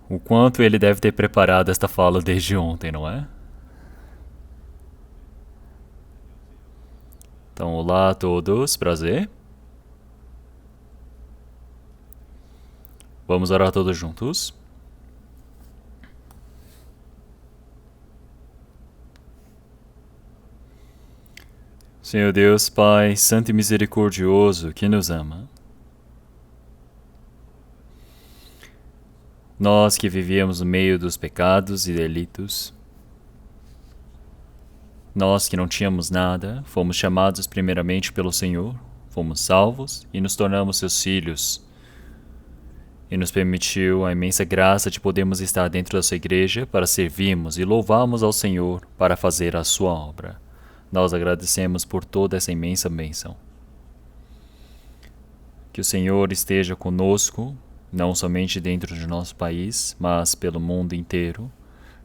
O quanto ele deve ter preparado esta fala desde ontem, não é? Então, olá a todos, prazer. Vamos orar todos juntos? Senhor Deus, Pai, Santo e Misericordioso, que nos ama. Nós que vivíamos no meio dos pecados e delitos, nós que não tínhamos nada, fomos chamados primeiramente pelo Senhor, fomos salvos e nos tornamos seus filhos. E nos permitiu a imensa graça de podermos estar dentro da sua igreja para servirmos e louvarmos ao Senhor para fazer a sua obra. Nós agradecemos por toda essa imensa bênção. Que o Senhor esteja conosco, não somente dentro de nosso país, mas pelo mundo inteiro.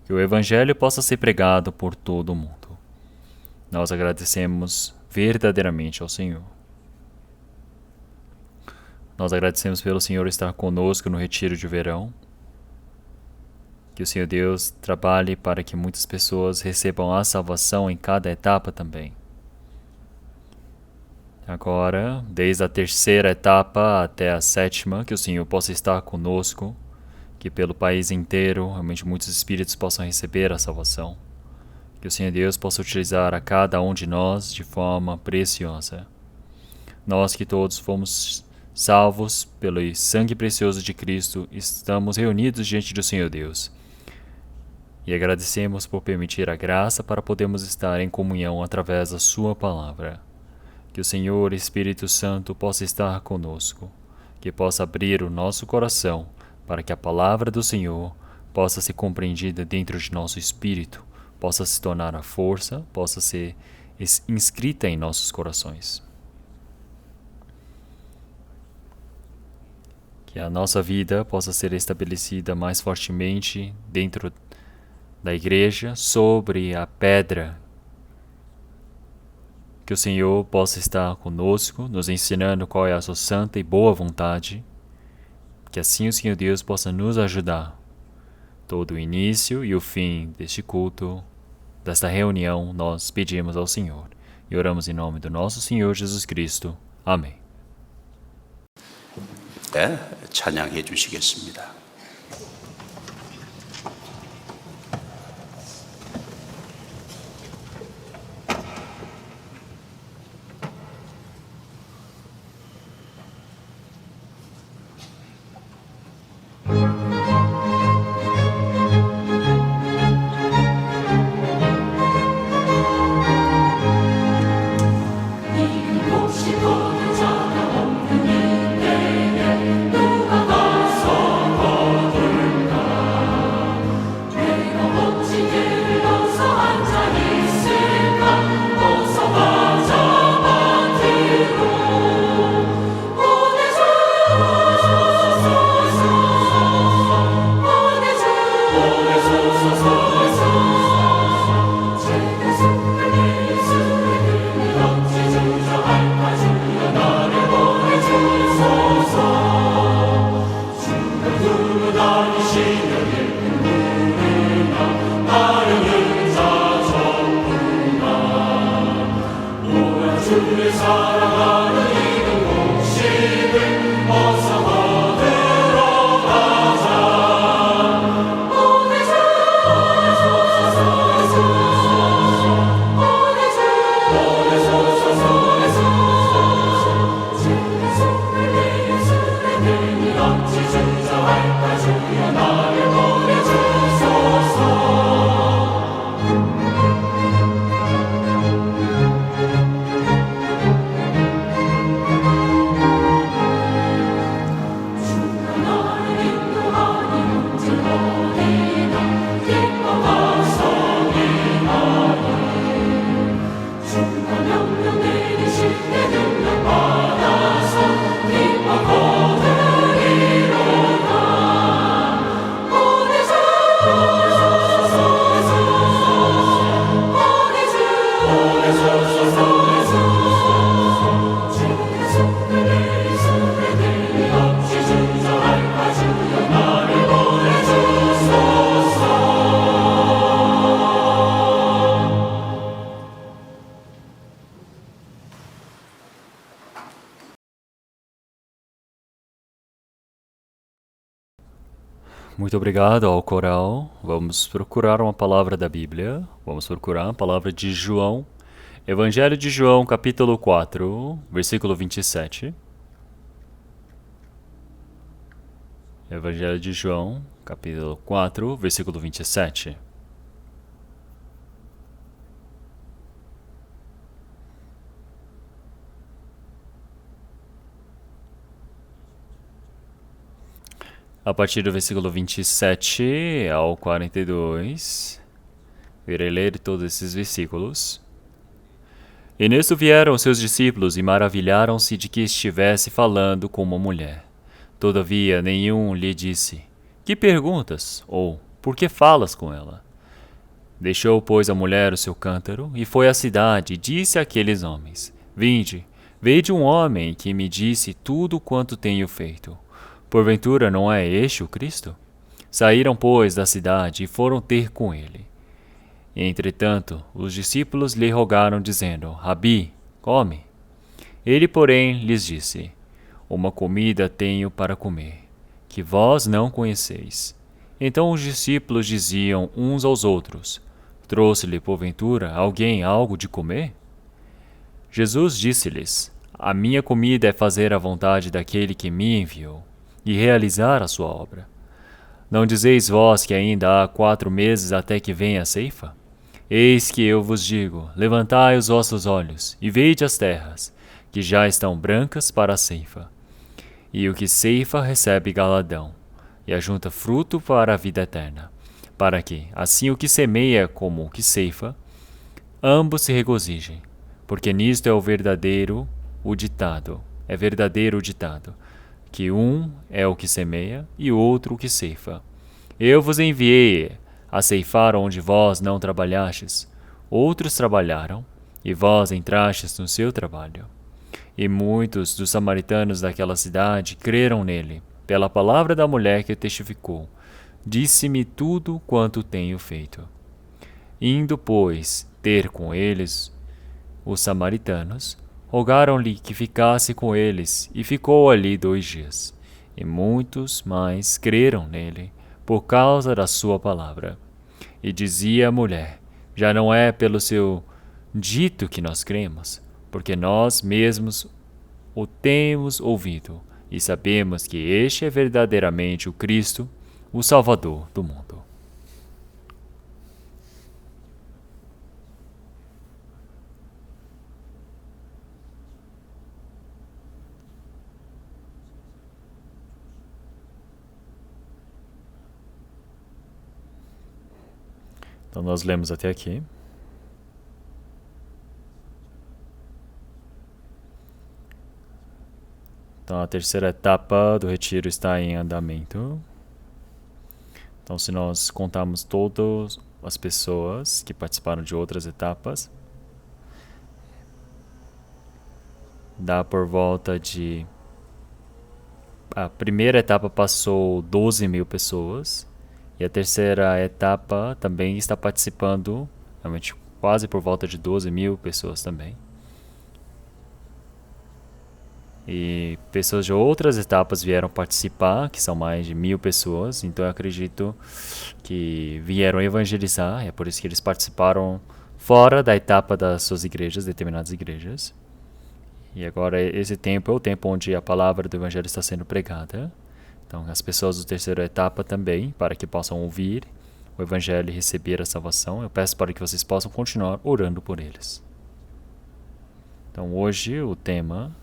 Que o Evangelho possa ser pregado por todo o mundo. Nós agradecemos verdadeiramente ao Senhor. Nós agradecemos pelo Senhor estar conosco no retiro de verão. Que o Senhor Deus trabalhe para que muitas pessoas recebam a salvação em cada etapa também. Agora, desde a terceira etapa até a sétima, que o Senhor possa estar conosco, que pelo país inteiro realmente muitos espíritos possam receber a salvação. Que o Senhor Deus possa utilizar a cada um de nós de forma preciosa. Nós que todos fomos salvos pelo sangue precioso de Cristo, estamos reunidos diante do Senhor Deus. E agradecemos por permitir a graça para podermos estar em comunhão através da sua palavra. Que o Senhor Espírito Santo possa estar conosco, que possa abrir o nosso coração para que a palavra do Senhor possa ser compreendida dentro de nosso espírito, possa se tornar a força, possa ser inscrita em nossos corações. Que a nossa vida possa ser estabelecida mais fortemente dentro da igreja, sobre a pedra. Que o Senhor possa estar conosco, nos ensinando qual é a sua santa e boa vontade. Que assim o Senhor Deus possa nos ajudar. Todo o início e o fim deste culto, desta reunião, nós pedimos ao Senhor. E oramos em nome do nosso Senhor Jesus Cristo. Amém. 네, 찬양해 주시겠습니다. Muito obrigado ao coral. Vamos procurar uma palavra da Bíblia. Vamos procurar a palavra de João. Evangelho de João, capítulo 4, versículo 27. Evangelho de João, capítulo 4, versículo 27. A partir do versículo 27 ao 42, irei ler todos esses versículos. E nisto vieram os seus discípulos e maravilharam-se de que estivesse falando com uma mulher. Todavia, nenhum lhe disse: Que perguntas? Ou, por que falas com ela? Deixou, pois, a mulher o seu cântaro e foi à cidade e disse àqueles homens: Vinde, vede um homem que me disse tudo quanto tenho feito. Porventura não é este o Cristo? Saíram, pois, da cidade e foram ter com ele. Entretanto, os discípulos lhe rogaram, dizendo: Rabi, come. Ele, porém, lhes disse: Uma comida tenho para comer, que vós não conheceis. Então os discípulos diziam uns aos outros: Trouxe-lhe, porventura, alguém algo de comer? Jesus disse-lhes: A minha comida é fazer a vontade daquele que me enviou e realizar a sua obra. Não dizeis vós que ainda há 4 meses até que venha a ceifa? Eis que eu vos digo: levantai os vossos olhos e veide as terras, que já estão brancas para a ceifa. E o que ceifa recebe galadão, e ajunta fruto para a vida eterna, para que, assim o que semeia como o que ceifa, ambos se regozijem, porque nisto é verdadeiro o ditado, que um é o que semeia e outro o que ceifa. Eu vos enviei a ceifar onde vós não trabalhastes. Outros trabalharam, e vós entrastes no seu trabalho. E muitos dos samaritanos daquela cidade creram nele, pela palavra da mulher que testificou: Disse-me tudo quanto tenho feito. Indo, pois, ter com eles os samaritanos, rogaram-lhe que ficasse com eles, e ficou ali 2 dias. E muitos mais creram nele, por causa da sua palavra. E dizia a mulher: Já não é pelo seu dito que nós cremos, porque nós mesmos o temos ouvido, e sabemos que este é verdadeiramente o Cristo, o Salvador do mundo. Então nós lemos até aqui. Então a terceira etapa do retiro está em andamento. Então se nós contarmos todas as pessoas que participaram de outras etapas, dá por volta de... A primeira etapa passou 12.000 pessoas. E a terceira etapa também está participando, realmente quase por volta de 12.000 pessoas também. E pessoas de outras etapas vieram participar, que são mais de 1.000 pessoas. Então eu acredito que vieram evangelizar, é por isso que eles participaram fora da etapa das suas igrejas, determinadas igrejas. E agora esse tempo é o tempo onde a palavra do evangelho está sendo pregada. Então, as pessoas da terceira etapa também, para que possam ouvir o Evangelho e receber a salvação. Eu peço para que vocês possam continuar orando por eles. Então, hoje o tema,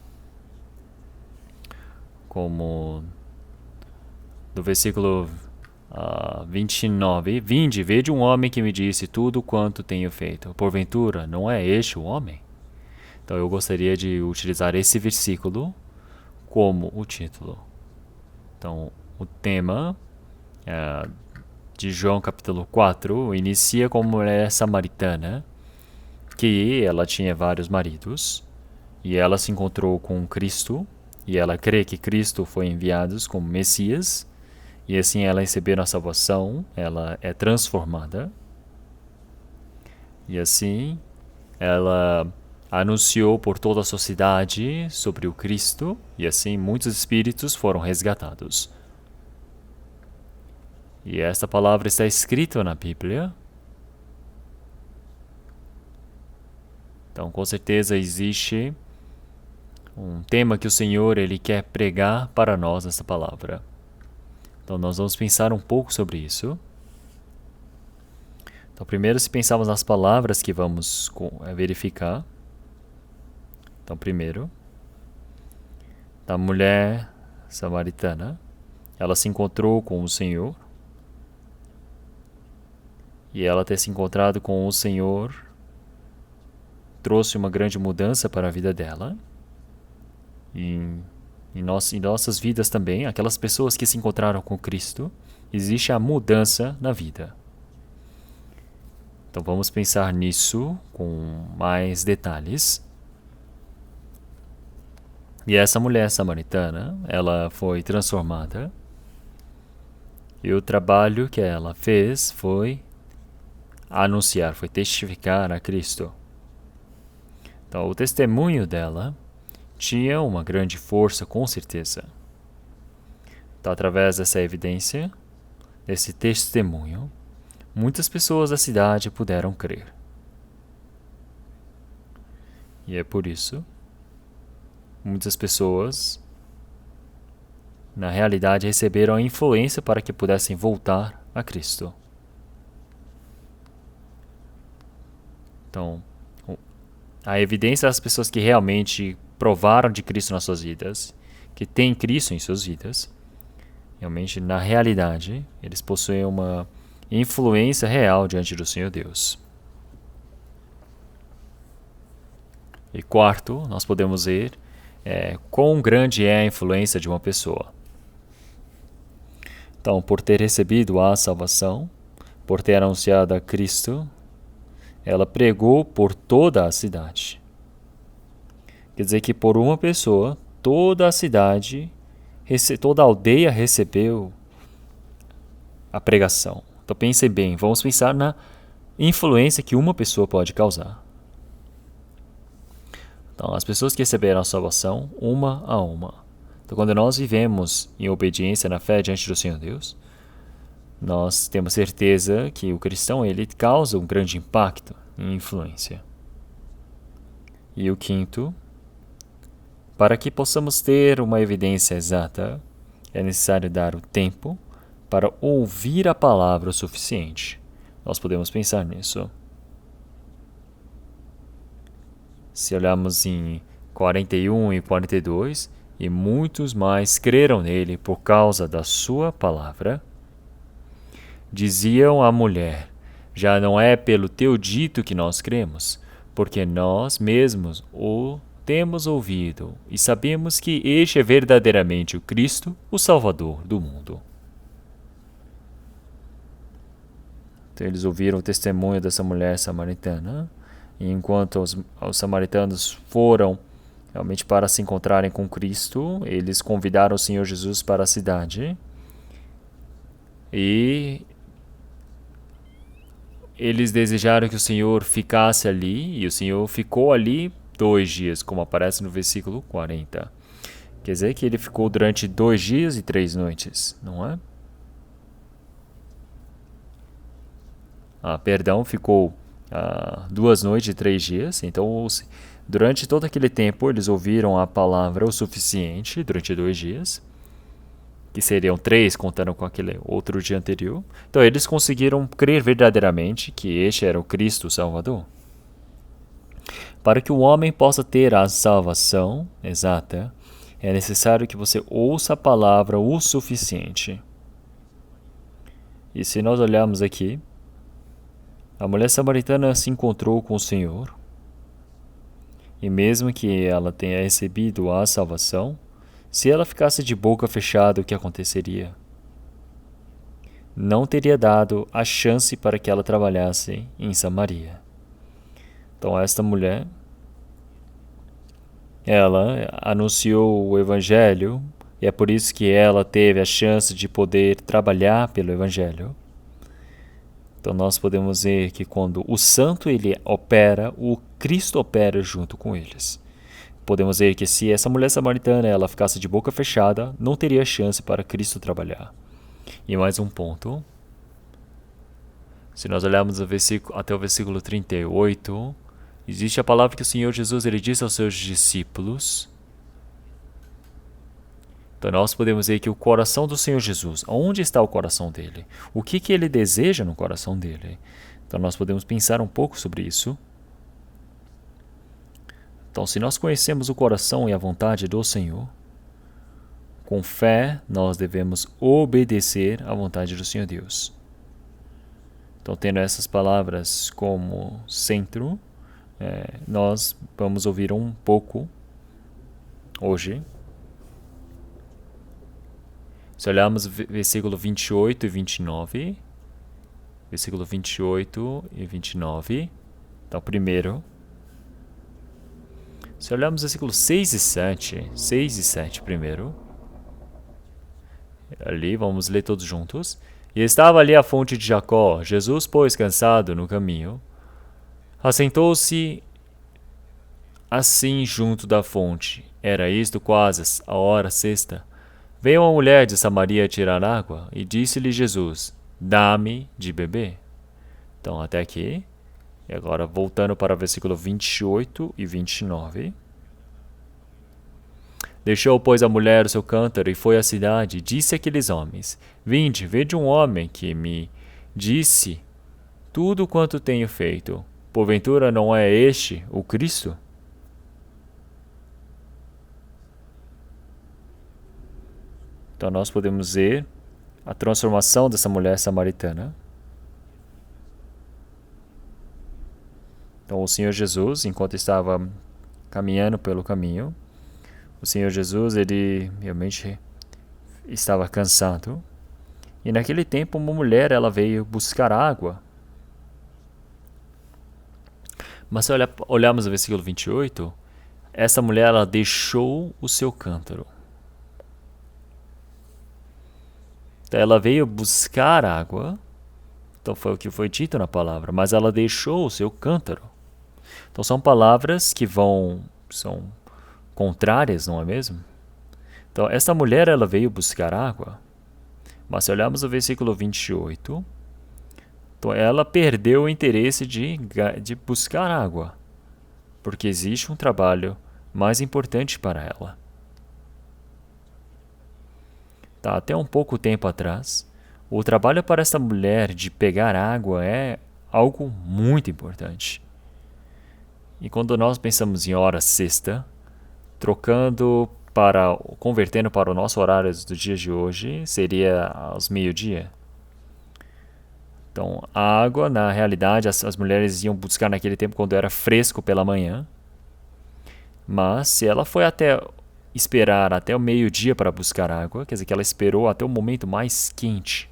como do versículo 29, Vinde, vede um homem que me disse tudo quanto tenho feito. Porventura, não é este o homem? Então, eu gostaria de utilizar esse versículo como o título. Então, o tema de João capítulo 4 inicia com uma mulher samaritana, que ela tinha vários maridos, e ela se encontrou com Cristo, e ela crê que Cristo foi enviado como Messias, e assim ela recebeu a salvação, ela é transformada, e assim ela anunciou por toda a sociedade sobre o Cristo, e assim muitos espíritos foram resgatados. E esta palavra está escrita na Bíblia. Então, com certeza existe um tema que o Senhor ele quer pregar para nós nessa palavra. Então, nós vamos pensar um pouco sobre isso. Então, primeiro, se pensarmos nas palavras que vamos verificar. Então, primeiro, da mulher samaritana, ela se encontrou com o Senhor. E ela ter se encontrado com o Senhor trouxe uma grande mudança para a vida dela. Em nossas vidas também, aquelas pessoas que se encontraram com Cristo, existe a mudança na vida. Então vamos pensar nisso com mais detalhes. E essa mulher samaritana, ela foi transformada. E o trabalho que ela fez foi anunciar, foi testificar a Cristo. Então, o testemunho dela tinha uma grande força, com certeza. Então, através dessa evidência, desse testemunho, muitas pessoas da cidade puderam crer. E é por isso, muitas pessoas, na realidade, receberam a influência para que pudessem voltar a Cristo. Então, a evidência das pessoas que realmente provaram de Cristo nas suas vidas, que têm Cristo em suas vidas, realmente, na realidade, eles possuem uma influência real diante do Senhor Deus. E quarto, nós podemos ver quão grande é a influência de uma pessoa. Então, por ter recebido a salvação, por ter anunciado a Cristo, ela pregou por toda a cidade. Quer dizer que por uma pessoa, toda a cidade, toda a aldeia recebeu a pregação. Então pense bem, vamos pensar na influência que uma pessoa pode causar. Então as pessoas que receberam a salvação, uma a uma. Então quando nós vivemos em obediência na fé diante do Senhor Deus, nós temos certeza que o cristão ele causa um grande impacto e influência. E o quinto, para que possamos ter uma evidência exata, é necessário dar o tempo para ouvir a palavra o suficiente. Nós podemos pensar nisso. Se olharmos em 41 e 42, e muitos mais creram nele por causa da sua palavra, diziam à mulher: já não é pelo teu dito que nós cremos, porque nós mesmos o temos ouvido e sabemos que este é verdadeiramente o Cristo, o Salvador do mundo. Então, eles ouviram o testemunho dessa mulher samaritana, e enquanto os samaritanos foram realmente para se encontrarem com Cristo, eles convidaram o Senhor Jesus para a cidade e eles desejaram que o Senhor ficasse ali, e o Senhor ficou ali 2 dias, como aparece no versículo 40. Quer dizer que ele ficou durante 2 dias e 3 noites, não é? Ficou 2 noites e 3 dias. Então, durante todo aquele tempo, eles ouviram a palavra o suficiente, durante 2 dias, que seriam 3, contando com aquele outro dia anterior. Então, eles conseguiram crer verdadeiramente que este era o Cristo, o Salvador. Para que o homem possa ter a salvação exata, é necessário que você ouça a palavra o suficiente. E se nós olharmos aqui, a mulher samaritana se encontrou com o Senhor, e mesmo que ela tenha recebido a salvação, se ela ficasse de boca fechada, o que aconteceria? Não teria dado a chance para que ela trabalhasse em Samaria. Então esta mulher, ela anunciou o Evangelho, e é por isso que ela teve a chance de poder trabalhar pelo Evangelho. Então nós podemos ver que quando o santo ele opera, o Cristo opera junto com eles. Podemos ver que se essa mulher samaritana ela ficasse de boca fechada, não teria chance para Cristo trabalhar. E mais um ponto, Se nós olharmos até o versículo 38, existe a palavra que o Senhor Jesus ele disse aos seus discípulos. Então nós podemos ver que o coração do Senhor Jesus, onde está o coração dele? O que ele deseja no coração dele? Então nós podemos pensar um pouco sobre isso. Então, se nós conhecemos o coração e a vontade do Senhor, com fé nós devemos obedecer à vontade do Senhor Deus. Então, tendo essas palavras como centro, nós vamos ouvir um pouco hoje. Se olharmos versículo 28 e 29, versículo 28 e 29, então primeiro, se olharmos versículos 6 e 7 primeiro, ali vamos ler todos juntos. E estava ali a fonte de Jacó. Jesus, pois, cansado no caminho, assentou-se assim junto da fonte. Era isto quase a hora sexta. Veio uma mulher de Samaria tirar água, e disse-lhe Jesus, dá-me de beber. Então, até aqui. E agora, voltando para o versículo 28 e 29. Deixou, pois, a mulher o seu cântaro e foi à cidade, e disse àqueles homens, vinde, vede um homem que me disse tudo quanto tenho feito. Porventura não é este o Cristo? Então nós podemos ver a transformação dessa mulher samaritana. Então o Senhor Jesus, enquanto estava caminhando pelo caminho, o Senhor Jesus, ele realmente estava cansado. E naquele tempo uma mulher, ela veio buscar água. Mas se olharmos o versículo 28, essa mulher, ela deixou o seu cântaro. Então ela veio buscar água. Então foi o que foi dito na palavra. Mas ela deixou o seu cântaro. Então são palavras que são contrárias, não é mesmo? Então, esta mulher, ela veio buscar água. Mas se olharmos o versículo 28, então ela perdeu o interesse de buscar água. Porque existe um trabalho mais importante para ela. Tá, até um pouco tempo atrás, o trabalho para esta mulher de pegar água é algo muito importante. E quando nós pensamos em hora sexta, convertendo para o nosso horário do dia de hoje, seria aos meio-dia. Então, a água, na realidade, as mulheres iam buscar naquele tempo quando era fresco pela manhã. Mas, se ela foi esperar até o meio-dia para buscar água, quer dizer que ela esperou até o momento mais quente.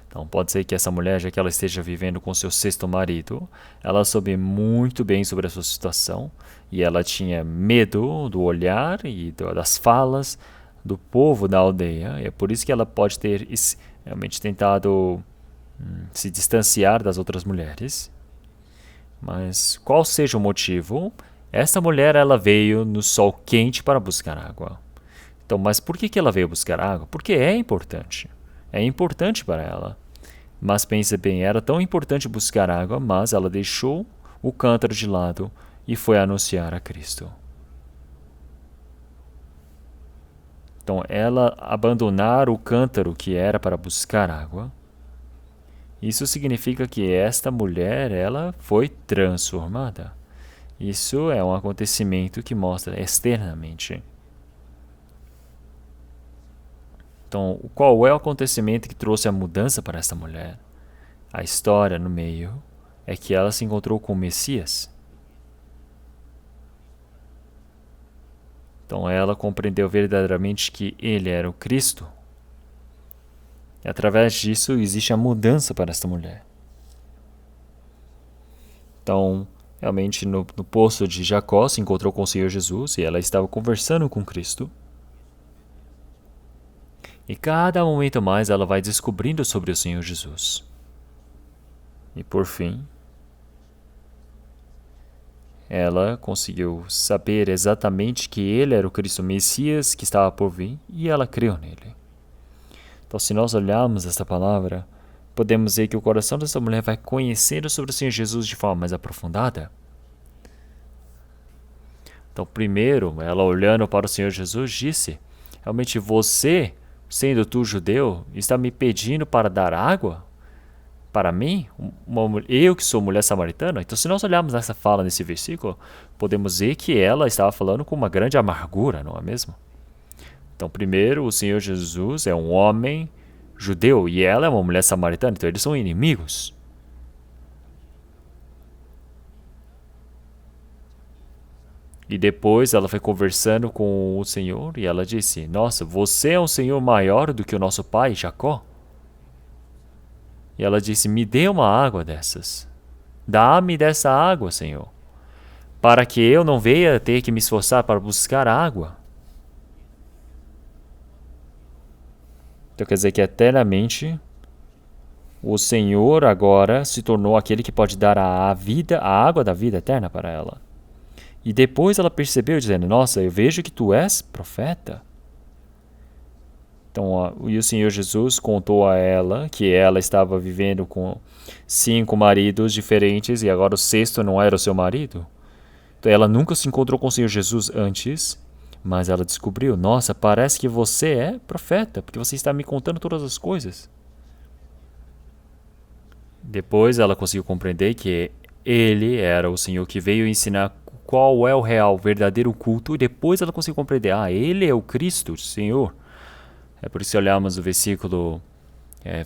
Então, pode ser que essa mulher, já que ela esteja vivendo com seu sexto marido, ela soube muito bem sobre a sua situação e ela tinha medo do olhar e das falas do povo da aldeia. E é por isso que ela pode ter realmente tentado se distanciar das outras mulheres. Mas qual seja o motivo, essa mulher ela veio no sol quente para buscar água. Então, mas por que ela veio buscar água? Porque é importante. É importante para ela. Mas pense bem, era tão importante buscar água, mas ela deixou o cântaro de lado e foi anunciar a Cristo. Então, ela abandonar o cântaro que era para buscar água, isso significa que esta mulher, ela foi transformada. Isso é um acontecimento que mostra externamente. Então, qual é o acontecimento que trouxe a mudança para esta mulher? A história no meio é que ela se encontrou com o Messias. Então, ela compreendeu verdadeiramente que ele era o Cristo. E através disso, existe a mudança para esta mulher. Então, realmente, no poço de Jacó, se encontrou com o Senhor Jesus e ela estava conversando com Cristo. E cada momento mais ela vai descobrindo sobre o Senhor Jesus. E por fim, ela conseguiu saber exatamente que ele era o Cristo Messias que estava por vir e ela creu nele. Então, se nós olharmos esta palavra, podemos ver que o coração dessa mulher vai conhecendo sobre o Senhor Jesus de forma mais aprofundada. Então, primeiro, ela olhando para o Senhor Jesus, disse: realmente você, sendo tu judeu, está me pedindo para dar água para mim? Eu que sou mulher samaritana? Então, se nós olharmos essa fala nesse versículo, podemos ver que ela estava falando com uma grande amargura, não é mesmo? Então, primeiro, o Senhor Jesus é um homem judeu e ela é uma mulher samaritana, então eles são inimigos. E depois ela foi conversando com o Senhor e ela disse: nossa, você é um Senhor maior do que o nosso pai Jacó? E ela disse: me dê uma água dessas. Dá-me dessa água, Senhor, para que eu não venha ter que me esforçar para buscar água. Então quer dizer que eternamente o Senhor agora se tornou aquele que pode dar a vida, a água da vida eterna para ela. E depois ela percebeu, dizendo: nossa, eu vejo que tu és profeta. Então, e o Senhor Jesus contou a ela que ela estava vivendo com 5 maridos diferentes e agora o 6º não era o seu marido. Então, ela nunca se encontrou com o Senhor Jesus antes, mas ela descobriu: nossa, parece que você é profeta, porque você está me contando todas as coisas. Depois ela conseguiu compreender que ele era o Senhor que veio ensinar qual é o real, verdadeiro culto, e depois ela conseguiu compreender: ele é o Cristo, o Senhor. É por isso que olhamos o versículo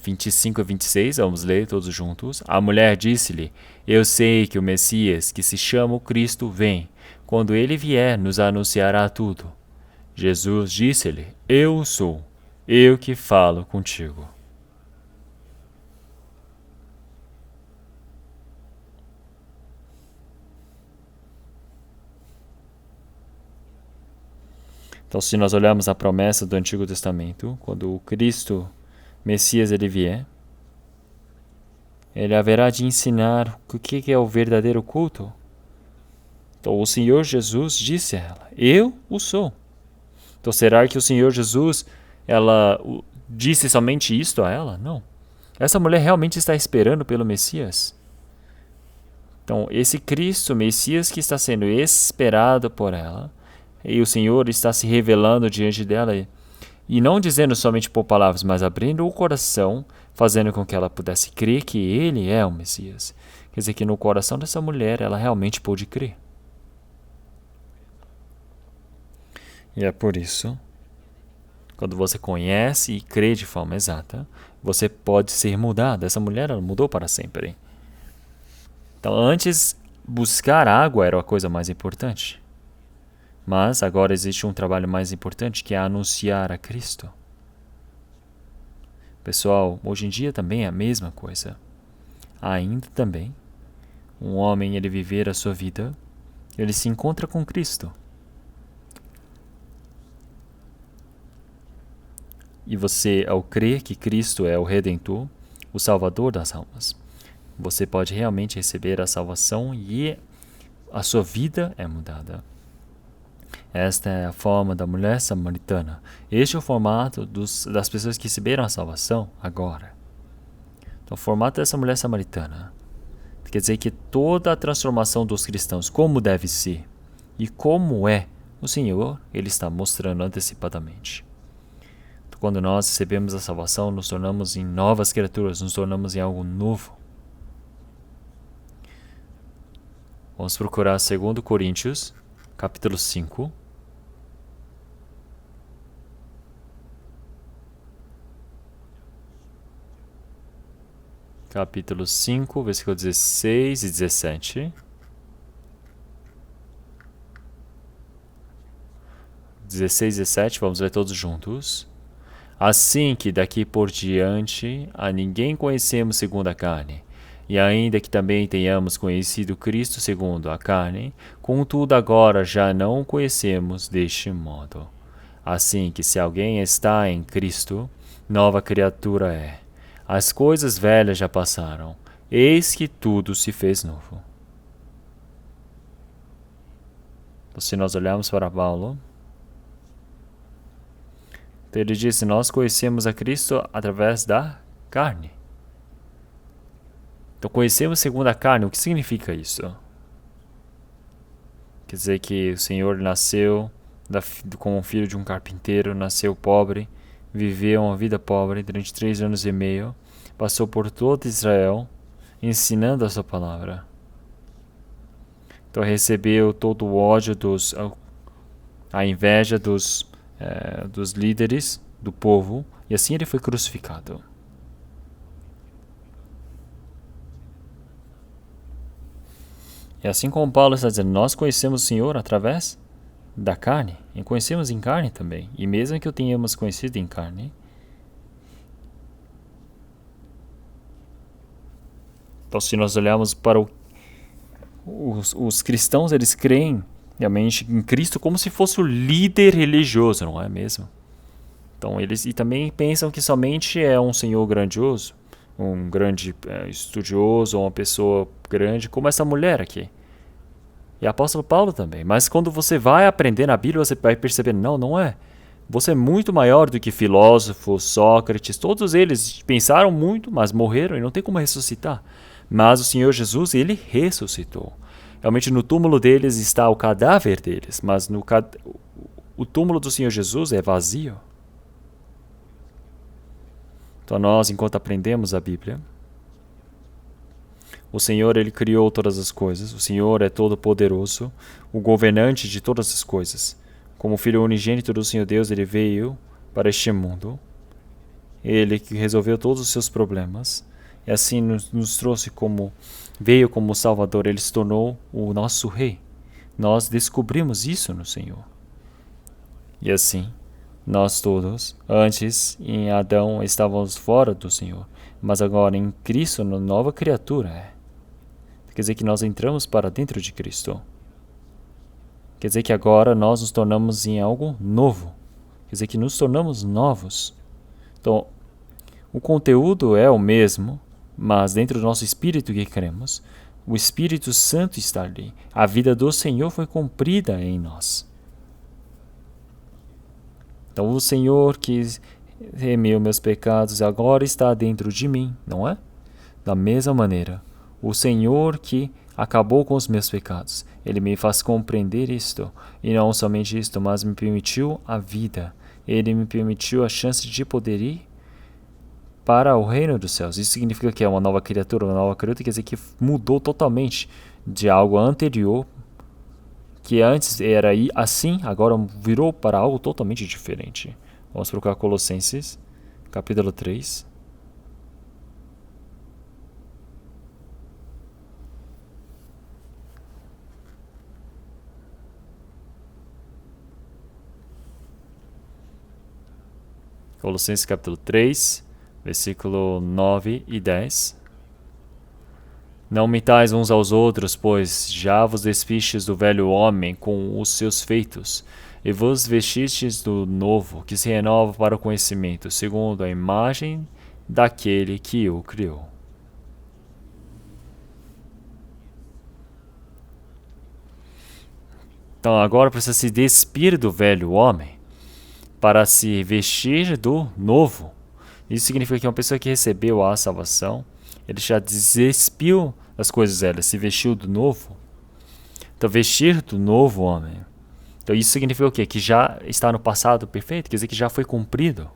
25 a 26, vamos ler todos juntos. A mulher disse-lhe: eu sei que o Messias, que se chama o Cristo, vem. Quando ele vier, nos anunciará tudo. Jesus disse-lhe: eu sou, eu que falo contigo. Então, se nós olharmos a promessa do Antigo Testamento, quando o Cristo, Messias, ele vier, ele haverá de ensinar o que é o verdadeiro culto. Então, o Senhor Jesus disse a ela: eu o sou. Então, será que o Senhor Jesus, ela disse somente isto a ela? Não. Essa mulher realmente está esperando pelo Messias. Então, esse Cristo, Messias, que está sendo esperado por ela, e o Senhor está se revelando diante dela, e não dizendo somente por palavras, mas abrindo o coração, fazendo com que ela pudesse crer que Ele é o Messias. Quer dizer que no coração dessa mulher, ela realmente pôde crer. E é por isso, quando você conhece e crê de forma exata, você pode ser mudado. Essa mulher, ela mudou para sempre. Então, antes, buscar água era a coisa mais importante. Mas agora existe um trabalho mais importante, que é anunciar a Cristo. Pessoal, hoje em dia também é a mesma coisa. Ainda também, um homem, ele viver a sua vida, ele se encontra com Cristo. E você, ao crer que Cristo é o Redentor, o Salvador das almas, você pode realmente receber a salvação e a sua vida é mudada. Esta é a forma da mulher samaritana. Este é o formato das pessoas que receberam a salvação agora. Então, o formato dessa mulher samaritana quer dizer que toda a transformação dos cristãos, como deve ser e como é, o Senhor, Ele está mostrando antecipadamente. Então, quando nós recebemos a salvação, nos tornamos em novas criaturas, nos tornamos em algo novo. Vamos procurar 2 Coríntios, capítulo 5. Capítulo 5, versículo 16 e 17. 16 e 17, vamos ler todos juntos. Assim que daqui por diante a ninguém conhecemos segundo a carne, e ainda que também tenhamos conhecido Cristo segundo a carne, contudo agora já não o conhecemos deste modo. Assim que se alguém está em Cristo, nova criatura é. As coisas velhas já passaram, eis que tudo se fez novo. Então, se nós olharmos para Paulo, ele disse: nós conhecemos a Cristo através da carne. Então, conhecemos segundo a carne, o que significa isso? Quer dizer que o Senhor nasceu como filho de um carpinteiro, nasceu pobre, viveu uma vida pobre durante 3 anos e meio, passou por todo Israel, ensinando a sua palavra. Então recebeu todo o ódio, a inveja dos líderes do povo, e assim ele foi crucificado. E assim como Paulo está dizendo, nós conhecemos o Senhor através da carne, e conhecemos em carne também. E mesmo que o tenhamos conhecido em carne, então se nós olharmos para os cristãos, eles creem realmente em Cristo como se fosse o líder religioso, não é mesmo? Então eles também pensam que somente é um Senhor grandioso, um grande estudioso, ou uma pessoa grande, como essa mulher aqui. E o apóstolo Paulo também. Mas quando você vai aprender na Bíblia, você vai perceber, não é. Você é muito maior do que filósofos, Sócrates, todos eles pensaram muito, mas morreram e não tem como ressuscitar. Mas o Senhor Jesus, ele ressuscitou. Realmente no túmulo deles está o cadáver deles, mas o túmulo do Senhor Jesus é vazio. Então nós, enquanto aprendemos a Bíblia, o Senhor, ele criou todas as coisas. O Senhor é todo-poderoso, o governante de todas as coisas. Como Filho unigênito do Senhor Deus, ele veio para este mundo. Ele que resolveu todos os seus problemas. E assim nos trouxe veio como Salvador. Ele se tornou o nosso Rei. Nós descobrimos isso no Senhor. E assim, nós todos, antes em Adão, estávamos fora do Senhor. Mas agora em Cristo, uma nova criatura. Quer dizer que nós entramos para dentro de Cristo. Quer dizer que agora nós nos tornamos em algo novo. Quer dizer que nos tornamos novos. Então, o conteúdo é o mesmo, mas dentro do nosso espírito que cremos, o Espírito Santo está ali. A vida do Senhor foi cumprida em nós. Então, o Senhor que remiu meus pecados agora está dentro de mim, não é? Da mesma maneira, o Senhor que acabou com os meus pecados, Ele me faz compreender isto, e não somente isto, mas me permitiu a vida. Ele me permitiu a chance de poder ir para o reino dos céus. Isso significa que é uma nova criatura. Uma nova criatura quer dizer que mudou totalmente de algo anterior, que antes era assim, agora virou para algo totalmente diferente. Vamos procurar Colossenses, capítulo 3. Colossenses capítulo 3, versículo 9 e 10. Não mentais uns aos outros, pois já vos despistes do velho homem com os seus feitos, e vos vestistes do novo, que se renova para o conhecimento, segundo a imagem daquele que o criou. Então agora precisa se despir do velho homem para se vestir do novo. Isso significa que uma pessoa que recebeu a salvação, ele já despiu das coisas velhas, se vestiu do novo. Então, vestir do novo homem. Então, isso significa o quê? Que já está no passado perfeito, quer dizer que já foi cumprido.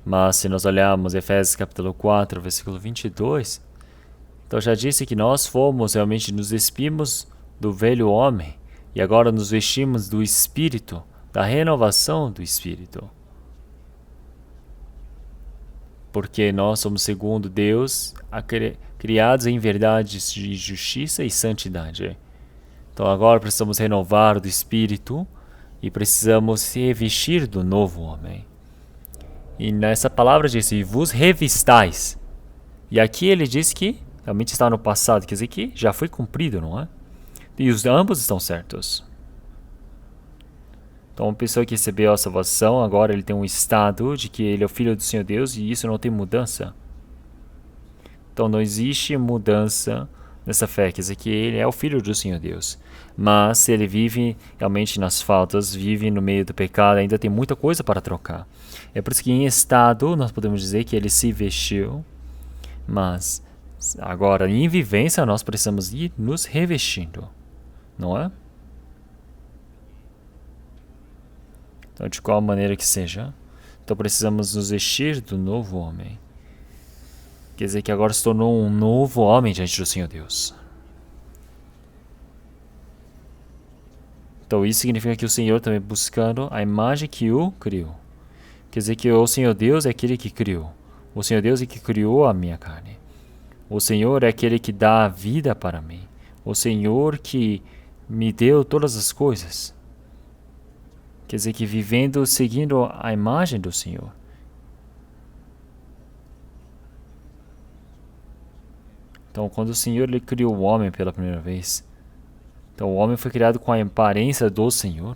Mas, se nós olharmos Efésios capítulo 4, versículo 22, então já disse que nós fomos, realmente nos despimos do velho homem, e agora nos vestimos do Espírito, da renovação do Espírito. Porque nós somos segundo Deus, criados em verdades de justiça e santidade. Então agora precisamos renovar do Espírito e precisamos se revestir do novo homem. E nessa palavra diz, vos revistais. E aqui ele diz que realmente está no passado, quer dizer que já foi cumprido, não é? E ambos estão certos. Então, uma pessoa que recebeu a salvação, agora ele tem um estado de que ele é o Filho do Senhor Deus e isso não tem mudança. Então, não existe mudança, nessa fé, quer dizer que ele é o Filho do Senhor Deus. Mas se ele vive realmente nas faltas, vive no meio do pecado, ainda tem muita coisa para trocar. É por isso que em estado nós podemos dizer que ele se vestiu, mas agora em vivência nós precisamos ir nos revestindo, não é? Então, de qual maneira que seja, então precisamos nos vestir do novo homem. Quer dizer que agora se tornou um novo homem diante do Senhor Deus. Então isso significa que o Senhor também buscando a imagem que o criou. Quer dizer que o Senhor Deus é aquele que criou. O Senhor Deus é que criou a minha carne. O Senhor é aquele que dá a vida para mim. O Senhor que me deu todas as coisas. Quer dizer que vivendo, seguindo a imagem do Senhor. Então, quando o Senhor ele criou o homem pela primeira vez, então o homem foi criado com a aparência do Senhor.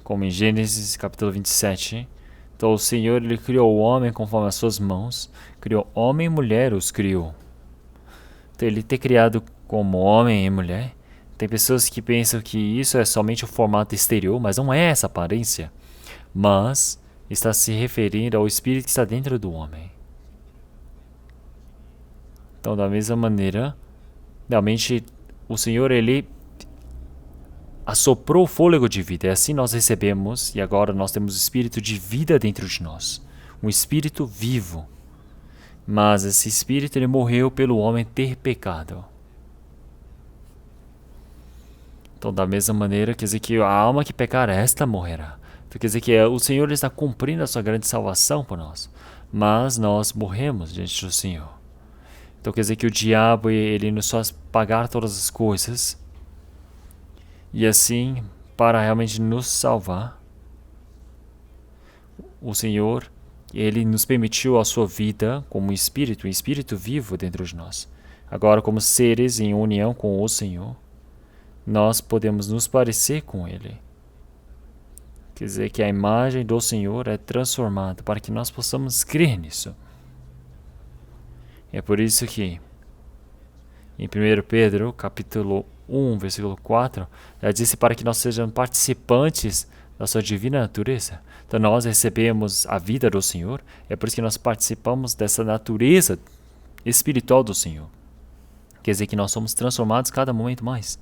Como em Gênesis capítulo 27. Então o Senhor ele criou o homem conforme as suas mãos. Criou homem e mulher, os criou. Então ele ter criado como homem e mulher. Tem pessoas que pensam que isso é somente o formato exterior, mas não é essa aparência. Mas está se referindo ao espírito que está dentro do homem. Então, da mesma maneira, realmente o Senhor ele assoprou o fôlego de vida. E assim nós recebemos, e agora nós temos o espírito de vida dentro de nós. Um espírito vivo. Mas esse espírito ele morreu pelo homem ter pecado. Então, da mesma maneira, quer dizer que a alma que pecar, esta morrerá. Então, quer dizer que o Senhor está cumprindo a sua grande salvação por nós. Mas nós morremos diante do Senhor. Então, quer dizer que o diabo ele nos faz pagar todas as coisas. E assim, para realmente nos salvar, o Senhor, ele nos permitiu a sua vida como um espírito vivo dentro de nós. Agora, como seres em união com o Senhor, nós podemos nos parecer com Ele. Quer dizer que a imagem do Senhor é transformada para que nós possamos crer nisso. É por isso que em 1 Pedro, capítulo 1, versículo 4, ela disse para que nós sejamos participantes da sua divina natureza. Então nós recebemos a vida do Senhor, é por isso que nós participamos dessa natureza espiritual do Senhor. Quer dizer que nós somos transformados cada momento mais.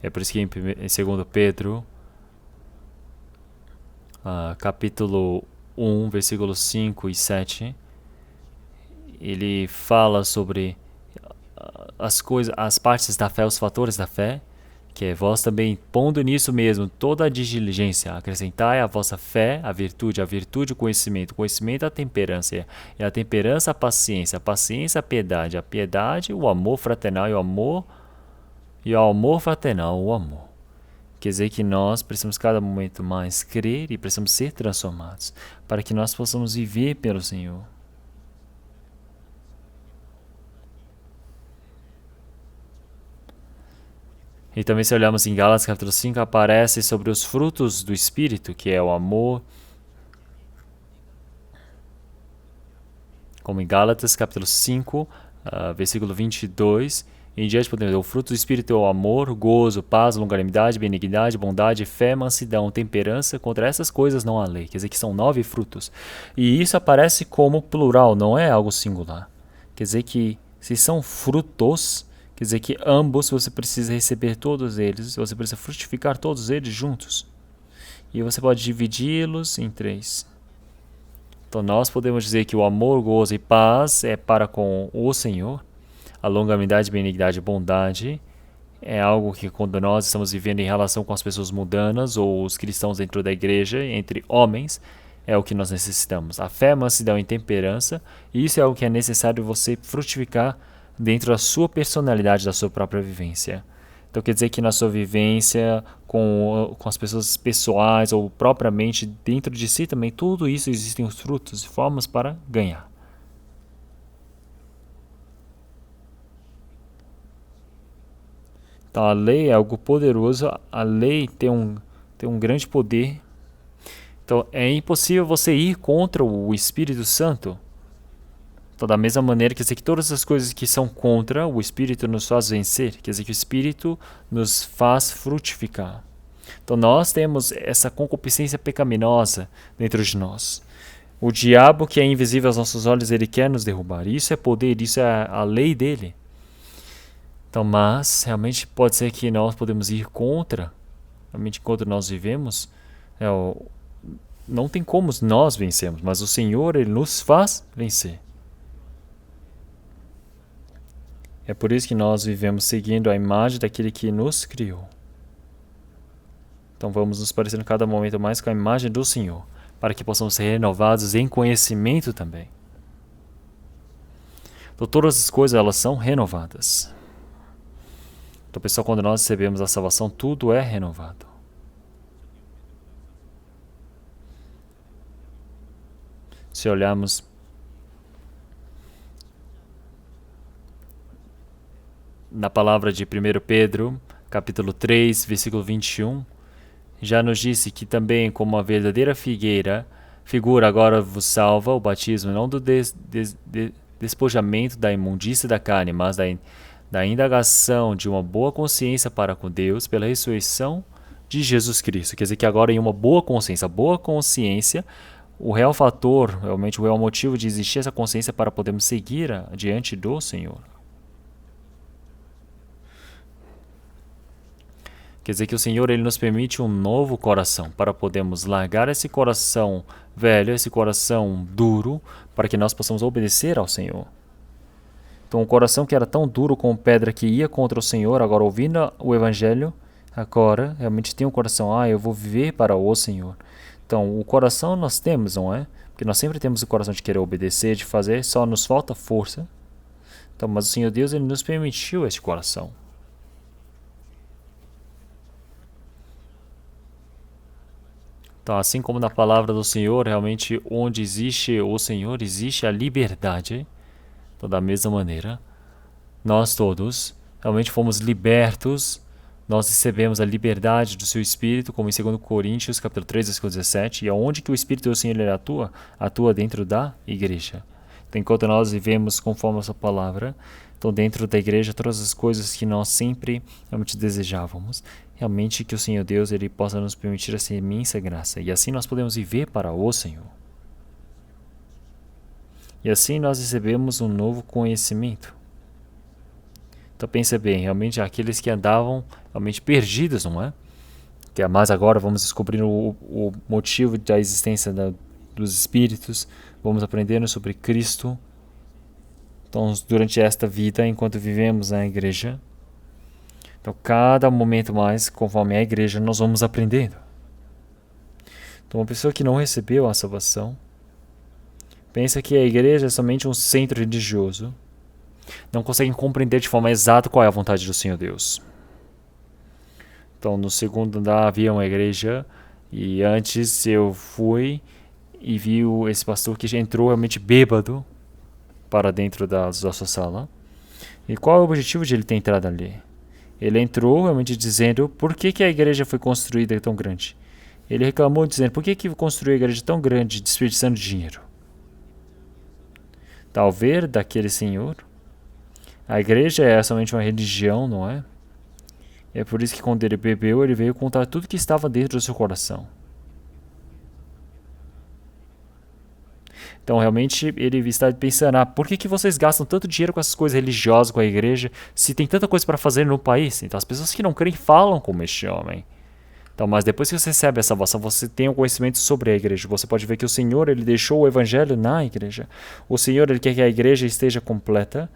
É por isso que em 2 Pedro, capítulo 1, versículos 5 e 7, ele fala sobre as partes da fé, os fatores da fé, que é vós também, pondo nisso mesmo toda a diligência, acrescentai à vossa fé a virtude o conhecimento a temperança, e a temperança a paciência a piedade, o amor fraternal e ao amor fraternal o amor. Quer dizer que nós precisamos cada momento mais crer e precisamos ser transformados para que nós possamos viver pelo Senhor. E também se olharmos em Gálatas capítulo 5, aparece sobre os frutos do Espírito, que é o amor. Como em Gálatas capítulo 5, versículo 22, em diante podemos ver, o fruto do Espírito é o amor, gozo, paz, longanimidade, benignidade, bondade, fé, mansidão, temperança. Contra essas coisas não há lei. Quer dizer que são 9 frutos. E isso aparece como plural, não é algo singular. Quer dizer que se são frutos, quer dizer que ambos você precisa receber todos eles, você precisa frutificar todos eles juntos. E você pode dividi-los em 3. Então nós podemos dizer que o amor, gozo e paz é para com o Senhor. A longanimidade, benignidade e bondade é algo que quando nós estamos vivendo em relação com as pessoas mundanas ou os cristãos dentro da igreja, entre homens, é o que nós necessitamos. A fé, mansidão e temperança, isso é o que é necessário você frutificar dentro da sua personalidade, da sua própria vivência. Então quer dizer que na sua vivência com as pessoas pessoais ou propriamente dentro de si também, tudo isso existem os frutos e formas para ganhar. Então a lei é algo poderoso, a lei tem um grande poder. Então é impossível você ir contra o Espírito Santo. Então, da mesma maneira, quer dizer que todas as coisas que são contra, o Espírito nos faz vencer. Quer dizer que o Espírito nos faz frutificar. Então, nós temos essa concupiscência pecaminosa dentro de nós. O diabo, que é invisível aos nossos olhos, ele quer nos derrubar. Isso é poder, isso é a lei dele. Então, mas, realmente pode ser que nós podemos ir contra, realmente contra nós vivemos. Não tem como nós vencermos, mas o Senhor, ele nos faz vencer. É por isso que nós vivemos seguindo a imagem daquele que nos criou. Então vamos nos parecendo cada momento mais com a imagem do Senhor, para que possamos ser renovados em conhecimento também. Então todas as coisas, elas são renovadas. Então, pessoal, quando nós recebemos a salvação, tudo é renovado. Se olharmos na palavra de 1 Pedro, capítulo 3, versículo 21, já nos disse que também, como a verdadeira figura agora vos salva o batismo, não do despojamento da imundícia da carne, mas da indagação de uma boa consciência para com Deus pela ressurreição de Jesus Cristo. Quer dizer que agora em uma boa consciência, o real fator, realmente o real motivo de existir essa consciência para podermos seguir diante do Senhor. Quer dizer que o Senhor, ele nos permite um novo coração para podermos largar esse coração velho, esse coração duro, para que nós possamos obedecer ao Senhor. Então, um coração que era tão duro como pedra que ia contra o Senhor, agora ouvindo o Evangelho, agora realmente tem um coração, eu vou viver para o Senhor. Então, o coração nós temos, não é? Porque nós sempre temos o coração de querer obedecer, de fazer, só nos falta força. Então, mas o Senhor Deus, ele nos permitiu esse coração. Então, assim como na palavra do Senhor, realmente onde existe o Senhor, existe a liberdade. Então, da mesma maneira, nós todos realmente fomos libertos, nós recebemos a liberdade do seu Espírito, como em 2 Coríntios, capítulo 3, versículo 17, e aonde que o Espírito do Senhor ele atua dentro da igreja. Então, enquanto nós vivemos conforme a sua palavra, então dentro da igreja, todas as coisas que nós sempre realmente desejávamos, realmente que o Senhor Deus ele possa nos permitir essa imensa graça, e assim nós podemos viver para o Senhor. E assim nós recebemos um novo conhecimento. Então pense bem, realmente aqueles que andavam realmente perdidos, não é? Mas agora vamos descobrir o motivo da existência dos Espíritos, vamos aprendendo sobre Cristo. Então, durante esta vida, enquanto vivemos na igreja, então cada momento mais, conforme a igreja, nós vamos aprendendo. Então, uma pessoa que não recebeu a salvação, pensa que a igreja é somente um centro religioso, não consegue compreender de forma exata qual é a vontade do Senhor Deus. Então, no segundo andar havia uma igreja, e antes eu fui e vi esse pastor que já entrou realmente bêbado para dentro da sua sala. E qual é o objetivo de ele ter entrado ali? Ele entrou realmente dizendo por que a igreja foi construída tão grande. Ele reclamou dizendo por que construiu a igreja tão grande desperdiçando dinheiro. Talvez daquele senhor, a igreja é somente uma religião, não é? É por isso que quando ele bebeu, ele veio contar tudo que estava dentro do seu coração. Então, realmente, ele está pensando, por que vocês gastam tanto dinheiro com essas coisas religiosas, com a igreja, se tem tanta coisa para fazer no país? Então, as pessoas que não creem falam como este homem. Então, mas depois que você recebe a salvação, você tem um conhecimento sobre a igreja. Você pode ver que o Senhor, ele deixou o evangelho na igreja. O Senhor, ele quer que a igreja esteja completa,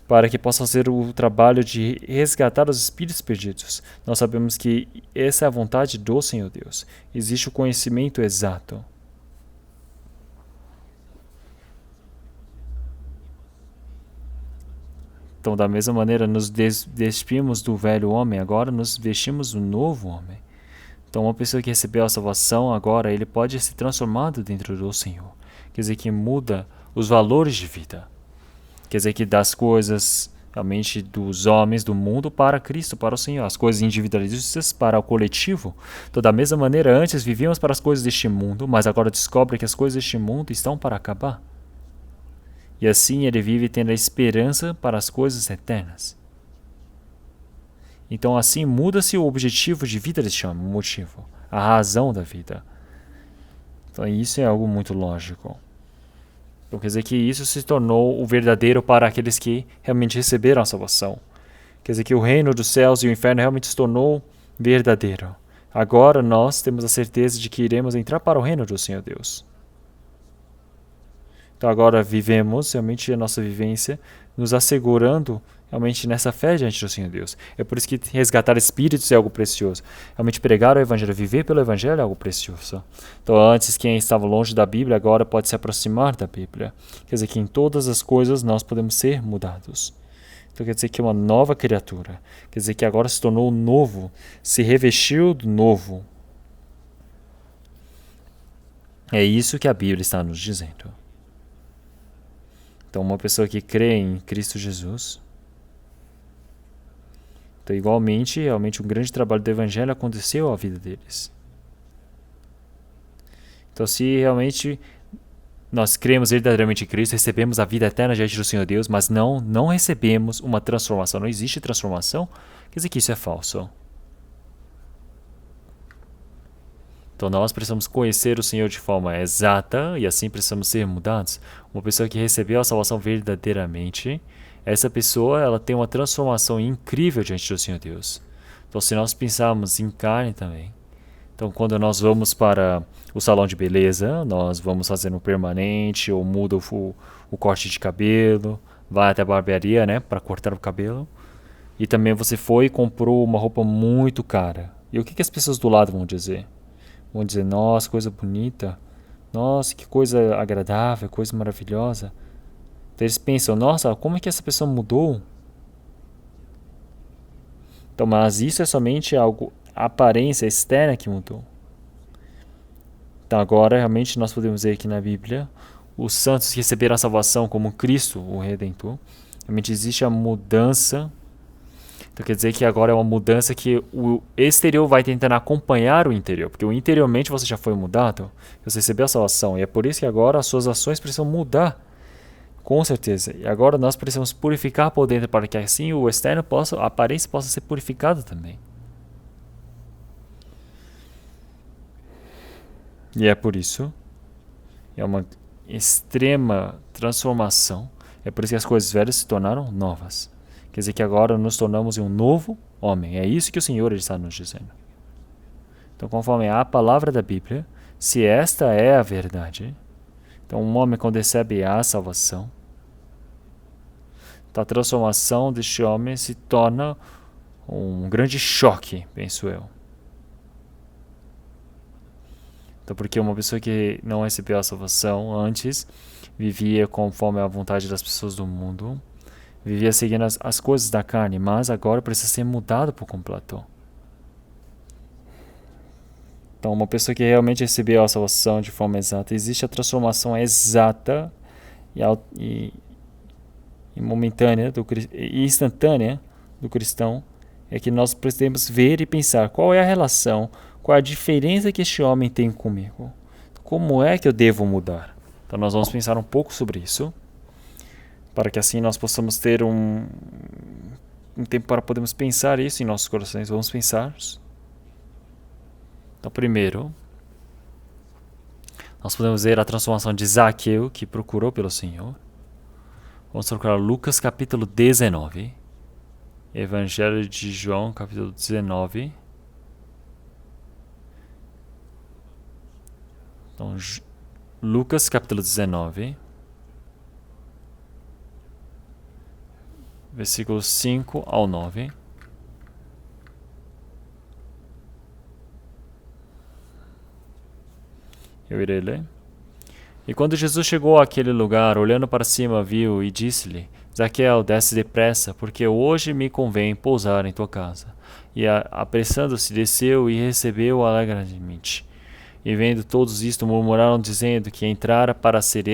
para que possa fazer o trabalho de resgatar os espíritos perdidos. Nós sabemos que essa é a vontade do Senhor Deus. Existe o conhecimento exato. Então, da mesma maneira, nos despimos do velho homem, agora nos vestimos do novo homem. Então, uma pessoa que recebeu a salvação, agora ele pode ser transformado dentro do Senhor. Quer dizer, que muda os valores de vida. Quer dizer, que das coisas, realmente, dos homens, do mundo, para Cristo, para o Senhor. As coisas individualistas para o coletivo. Então, da mesma maneira, antes vivíamos para as coisas deste mundo, mas agora descobre que as coisas deste mundo estão para acabar. E assim ele vive tendo a esperança para as coisas eternas. Então assim muda-se o objetivo de vida deste homem, o motivo, a razão da vida. Então isso é algo muito lógico. Então quer dizer que isso se tornou o verdadeiro para aqueles que realmente receberam a salvação. Quer dizer que o reino dos céus e o inferno realmente se tornou verdadeiro. Agora nós temos a certeza de que iremos entrar para o reino do Senhor Deus. Então agora vivemos realmente a nossa vivência, nos assegurando realmente nessa fé diante do Senhor Deus. É por isso que resgatar espíritos é algo precioso. Realmente pregar o Evangelho, viver pelo Evangelho é algo precioso. Então antes quem estava longe da Bíblia agora pode se aproximar da Bíblia. Quer dizer que em todas as coisas nós podemos ser mudados. Então quer dizer que é uma nova criatura. Quer dizer que agora se tornou novo, se revestiu do novo. É isso que a Bíblia está nos dizendo. Então uma pessoa que crê em Cristo Jesus, então igualmente, realmente um grande trabalho do Evangelho aconteceu à vida deles. Então se realmente nós cremos verdadeiramente em Cristo, recebemos a vida eterna diante do Senhor Deus, mas não recebemos uma transformação, não existe transformação, quer dizer que isso é falso. Então nós precisamos conhecer o Senhor de forma exata e assim precisamos ser mudados. Uma pessoa que recebeu a salvação verdadeiramente, essa pessoa ela tem uma transformação incrível diante do Senhor Deus. Então se nós pensarmos em carne também, então quando nós vamos para o salão de beleza, nós vamos fazendo um permanente ou muda o corte de cabelo, vai até a barbearia, né, para cortar o cabelo. E também você foi e comprou uma roupa muito cara. E o que as pessoas do lado vão dizer? Vão dizer, nossa, coisa bonita, nossa, que coisa agradável, coisa maravilhosa. Então eles pensam, nossa, como é que essa pessoa mudou? Então, mas isso é somente algo, a aparência externa que mudou. Então agora realmente nós podemos ver aqui na Bíblia, os santos que receberam a salvação como Cristo, o Redentor, realmente existe a mudança. Então quer dizer que agora é uma mudança que o exterior vai tentando acompanhar o interior, porque interiormente você já foi mudado, você recebeu a salvação, e é por isso que agora as suas ações precisam mudar, com certeza. E agora nós precisamos purificar por dentro para que assim o externo possa, a aparência possa ser purificada também. E é por isso, é uma extrema transformação, é por isso que as coisas velhas se tornaram novas. Quer dizer que agora nos tornamos um novo homem. É isso que o Senhor está nos dizendo. Então, conforme a palavra da Bíblia, se esta é a verdade, então um homem quando recebe a salvação, então a transformação deste homem se torna um grande choque, penso eu. Então, porque uma pessoa que não recebeu a salvação antes, vivia conforme a vontade das pessoas do mundo, vivia seguindo as coisas da carne, mas agora precisa ser mudado por completo. Então, uma pessoa que realmente recebeu a salvação de forma exata, existe a transformação exata e momentânea e instantânea do cristão, é que nós precisamos ver e pensar qual é a relação, qual é a diferença que este homem tem comigo. Como é que eu devo mudar? Então, nós vamos pensar um pouco sobre isso, para que assim nós possamos ter um tempo para podermos pensar isso em nossos corações. Vamos pensar. Então, primeiro, nós podemos ver a transformação de Zaqueu, que procurou pelo Senhor. Vamos procurar Lucas capítulo 19. Evangelho de João capítulo 19. Então, Lucas capítulo 19. Versículos 5 ao 9. Eu irei ler. E quando Jesus chegou àquele lugar, olhando para cima, viu e disse-lhe, Zaqueu, desce depressa, porque hoje me convém pousar em tua casa. E apressando-se, desceu e recebeu alegremente. E vendo todos isto, murmuraram, dizendo que entrara para ser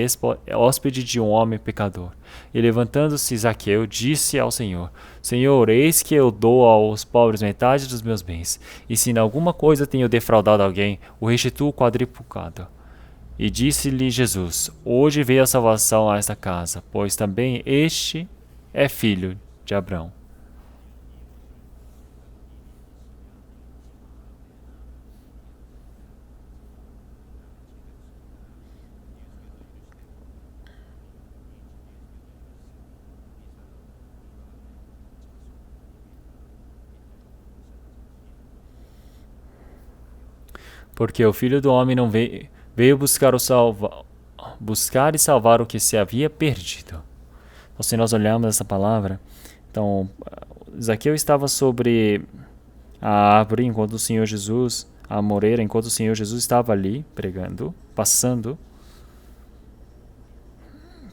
hóspede de um homem pecador. E levantando-se Zaqueu, disse ao Senhor, Senhor, eis que eu dou aos pobres metade dos meus bens, e se em alguma coisa tenho defraudado alguém, o restituo quadruplicado. E disse-lhe Jesus: Hoje veio a salvação a esta casa, pois também este é filho de Abraão. Porque o Filho do Homem não veio buscar e salvar o que se havia perdido. Então, se nós olharmos essa palavra, então Zaqueu estava sobre a árvore enquanto o Senhor Jesus, a moreira, enquanto o Senhor Jesus estava ali pregando, passando.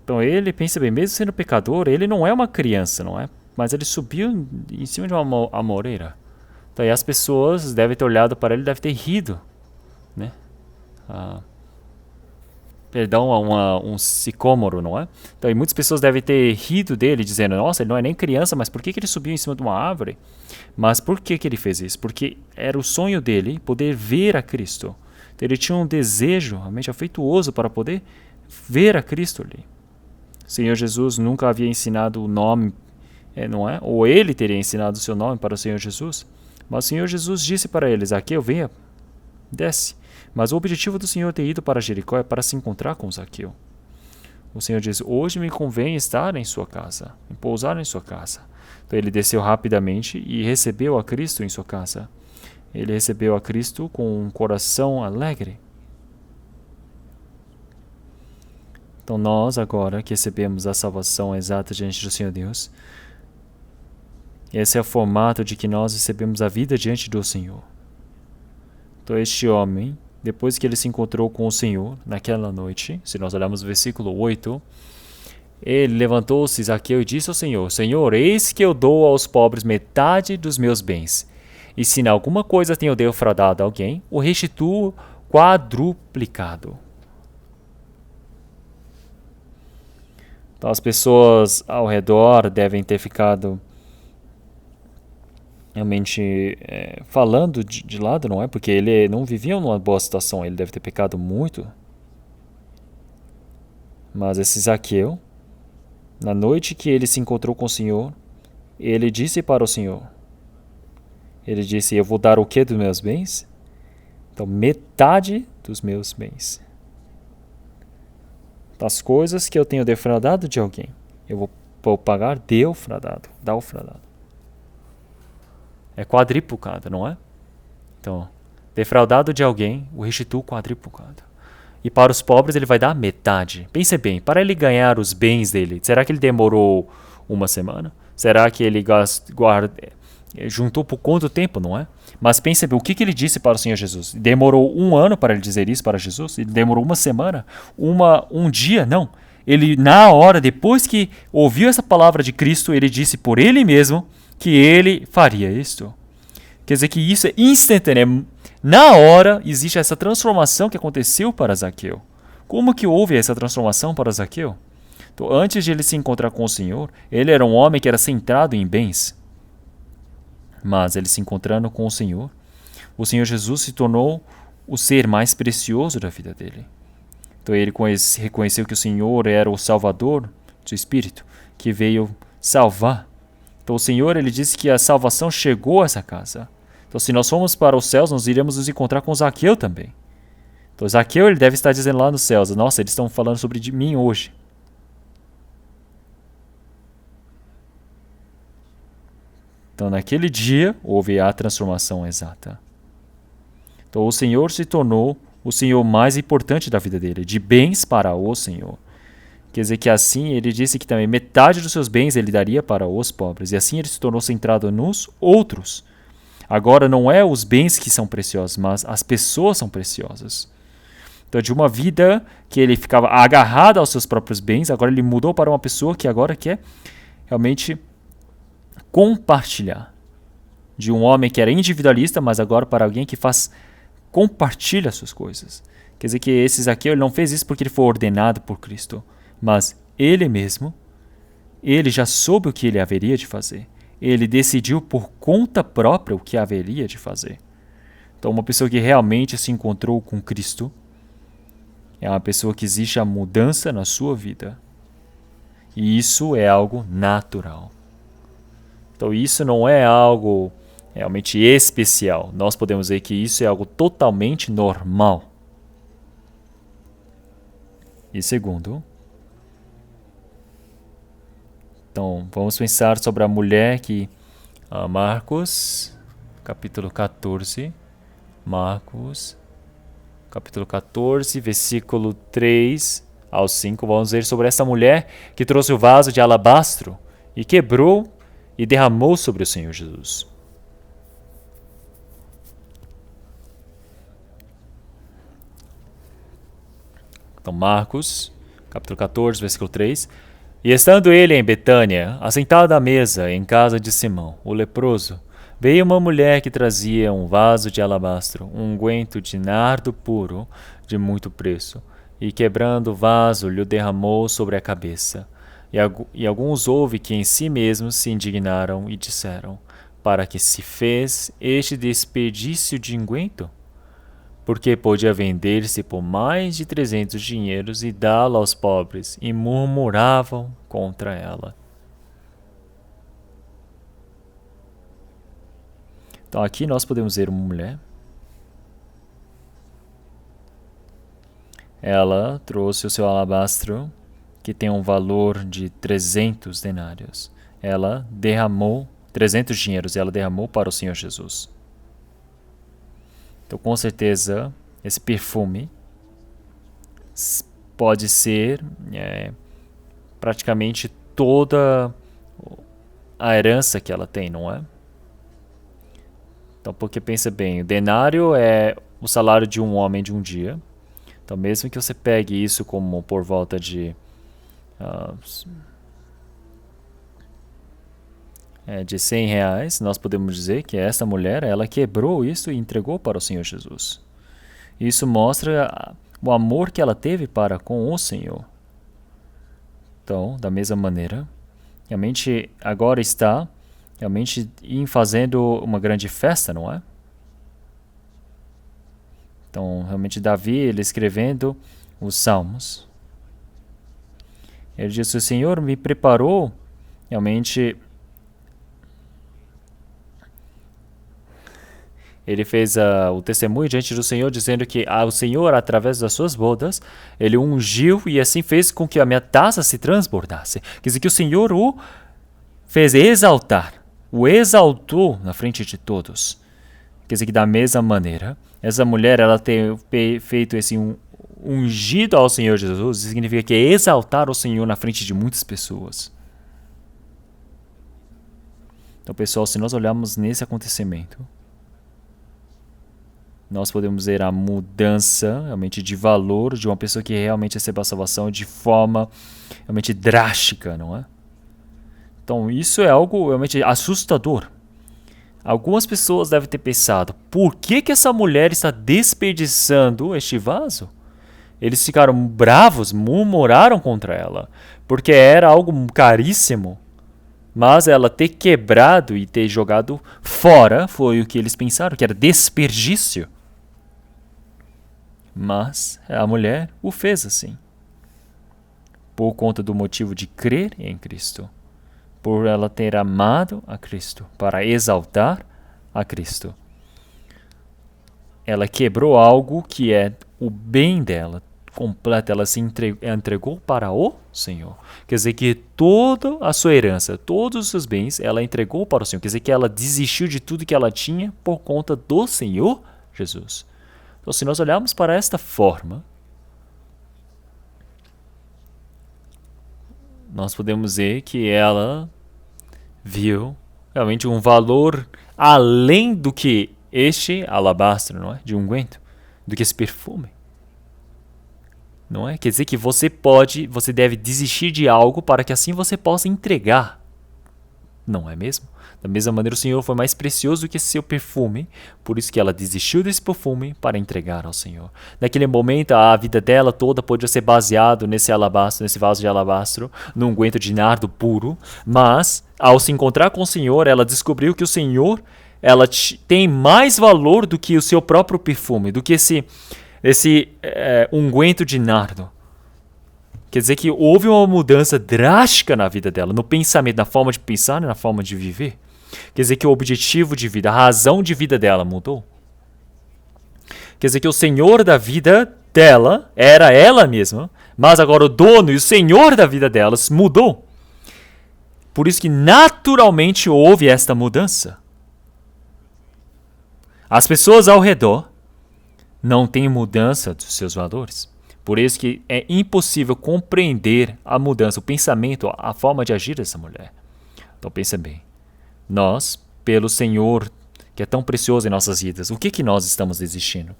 Então ele, pensa bem, mesmo sendo pecador, ele não é uma criança, não é? Mas ele subiu em cima de uma amoreira. Então aí as pessoas devem ter olhado para ele e devem ter rido, né? Perdão, um sicômoro, não é? Então, e muitas pessoas devem ter rido dele, dizendo, nossa, ele não é nem criança, mas por que ele subiu em cima de uma árvore? Mas por que ele fez isso? Porque era o sonho dele poder ver a Cristo. Então, ele tinha um desejo realmente afetuoso para poder ver a Cristo ali. O Senhor Jesus nunca havia ensinado o nome, não é? Ou ele teria ensinado o seu nome para o Senhor Jesus. Mas o Senhor Jesus disse para eles, Zaqueu, venha, desce. Mas o objetivo do Senhor ter ido para Jericó é para se encontrar com Zaqueu. O Senhor diz, hoje me convém estar em sua casa, em pousar em sua casa. Então ele desceu rapidamente e recebeu a Cristo em sua casa. Ele recebeu a Cristo com um coração alegre. Então nós agora que recebemos a salvação exata diante do Senhor Deus, esse é o formato de que nós recebemos a vida diante do Senhor. Então este homem, depois que ele se encontrou com o Senhor naquela noite, se nós olharmos o versículo 8, ele levantou-se, Zaqueu, e disse ao Senhor, Senhor, eis que eu dou aos pobres metade dos meus bens, e se em alguma coisa tenho defraudado alguém, o restituo quadruplicado. Então as pessoas ao redor devem ter ficado realmente falando de lado, não é? Porque ele não vivia numa boa situação, ele deve ter pecado muito. Mas esse Zaqueu, na noite que ele se encontrou com o Senhor, ele disse para o Senhor, ele disse, eu vou dar o que dos meus bens? Então, metade dos meus bens. Das coisas que eu tenho defraudado de alguém, eu vou pagar defraudado. É quadriplicado, não é? Então, defraudado de alguém, o restituo quadriplicado. E para os pobres ele vai dar metade. Pense bem, para ele ganhar os bens dele, será que ele demorou uma semana? Será que ele juntou por quanto tempo, não é? Mas pense bem, o que ele disse para o Senhor Jesus? Demorou 1 ano para ele dizer isso para Jesus? Ele demorou uma semana? Um dia? Não. Ele, na hora, depois que ouviu essa palavra de Cristo, ele disse por ele mesmo que ele faria isto. Quer dizer que isso é instantâneo. Na hora existe essa transformação que aconteceu para Zaqueu. Como que houve essa transformação para Zaqueu? Então, antes de ele se encontrar com o Senhor, ele era um homem que era centrado em bens. Mas ele se encontrando com o Senhor Jesus se tornou o ser mais precioso da vida dele. Então ele reconheceu que o Senhor era o Salvador do Espírito, que veio salvar. Então o Senhor, ele disse que a salvação chegou a essa casa. Então se nós formos para os céus, nós iremos nos encontrar com Zaqueu também. Então Zaqueu, ele deve estar dizendo lá nos céus, nossa, eles estão falando sobre de mim hoje. Então naquele dia, houve a transformação exata. Então o Senhor se tornou o Senhor mais importante da vida dele, de bens para o Senhor. Quer dizer que assim ele disse que também metade dos seus bens ele daria para os pobres. E assim ele se tornou centrado nos outros. Agora não é os bens que são preciosos, mas as pessoas são preciosas. Então de uma vida que ele ficava agarrado aos seus próprios bens, agora ele mudou para uma pessoa que agora quer realmente compartilhar. De um homem que era individualista, mas agora para alguém que compartilha as suas coisas. Quer dizer que esse Zaqueu ele não fez isso porque ele foi ordenado por Cristo. Mas ele mesmo, ele já soube o que ele haveria de fazer. Ele decidiu por conta própria o que haveria de fazer. Então, uma pessoa que realmente se encontrou com Cristo, É uma pessoa que existe a mudança na sua vida. E isso é algo natural. Então isso não é algo realmente especial. Nós podemos dizer que isso é algo totalmente normal. E segundo, então vamos pensar sobre a mulher que Marcos, capítulo 14, Marcos, capítulo 14, versículo 3 ao 5, vamos ver sobre essa mulher que trouxe o vaso de alabastro e quebrou e derramou sobre o Senhor Jesus. Então, Marcos, capítulo 14, versículo 3. E estando ele em Betânia, assentado à mesa em casa de Simão, o leproso, veio uma mulher que trazia um vaso de alabastro, um unguento de nardo puro de muito preço, e quebrando o vaso, lhe derramou sobre a cabeça. E alguns houve que em si mesmos se indignaram e disseram: para que se fez este desperdício de unguento? Porque podia vender-se por mais de 300 dinheiros e dá-lo aos pobres, e murmuravam contra ela. Então aqui nós podemos ver uma mulher. Ela trouxe o seu alabastro, que tem um valor de 300 denários. Ela derramou 300 dinheiros, ela derramou para o Senhor Jesus. Então, com certeza, esse perfume pode ser praticamente toda a herança que ela tem, não é? Então, porque pensa bem, o denário é o salário de um homem de um dia. Então, mesmo que você pegue isso como por volta de R$100, nós podemos dizer que essa mulher, ela quebrou isso e entregou para o Senhor Jesus. Isso mostra o amor que ela teve para com o Senhor. Então, da mesma maneira, realmente agora está realmente fazendo uma grande festa, não é? Então, realmente Davi, ele escrevendo os Salmos, ele diz: o Senhor me preparou realmente. Ele fez o testemunho diante do Senhor, dizendo que o Senhor, através das suas bodas, ele o ungiu e assim fez com que a minha taça se transbordasse. Quer dizer que o Senhor o fez exaltar, o exaltou na frente de todos. Quer dizer que da mesma maneira, essa mulher, ela tem feito esse ungido ao Senhor Jesus, significa que é exaltar o Senhor na frente de muitas pessoas. Então, pessoal, se nós olharmos nesse acontecimento, nós podemos ver a mudança realmente de valor de uma pessoa que realmente recebeu a salvação de forma realmente drástica, não é? Então isso é algo realmente assustador. Algumas pessoas devem ter pensado: por que essa mulher está desperdiçando este vaso? Eles ficaram bravos, murmuraram contra ela, porque era algo caríssimo. Mas ela ter quebrado e ter jogado fora foi o que eles pensaram, que era desperdício. Mas a mulher o fez assim, por conta do motivo de crer em Cristo, por ela ter amado a Cristo, para exaltar a Cristo. Ela quebrou algo que é o bem dela, completa, ela se entregou para o Senhor. Quer dizer que toda a sua herança, todos os seus bens, ela entregou para o Senhor. Quer dizer que ela desistiu de tudo que ela tinha por conta do Senhor Jesus. Então, se nós olharmos para esta forma, nós podemos dizer que ela viu realmente um valor além do que este alabastro, não é? De unguento, do que esse perfume. Não é? Quer dizer que você deve desistir de algo para que assim você possa entregar. Não é mesmo? Da mesma maneira, o Senhor foi mais precioso do que seu perfume, por isso que ela desistiu desse perfume para entregar ao Senhor. Naquele momento, a vida dela toda podia ser baseado nesse alabastro, nesse vaso de alabastro, num unguento de nardo puro, mas ao se encontrar com o Senhor, ela descobriu que o Senhor, ela tem mais valor do que o seu próprio perfume, do que esse esse unguento de nardo. Quer dizer que houve uma mudança drástica na vida dela, no pensamento, na forma de pensar e na forma de viver. Quer dizer que o objetivo de vida, a razão de vida dela mudou. Quer dizer que o Senhor da vida dela era ela mesma, mas agora o dono e o Senhor da vida delas mudou. Por isso que naturalmente houve esta mudança. As pessoas ao redor não têm mudança dos seus valores. Por isso que é impossível compreender a mudança, o pensamento, a forma de agir dessa mulher. Então pensa bem. Nós, pelo Senhor, que é tão precioso em nossas vidas, o que nós estamos desistindo?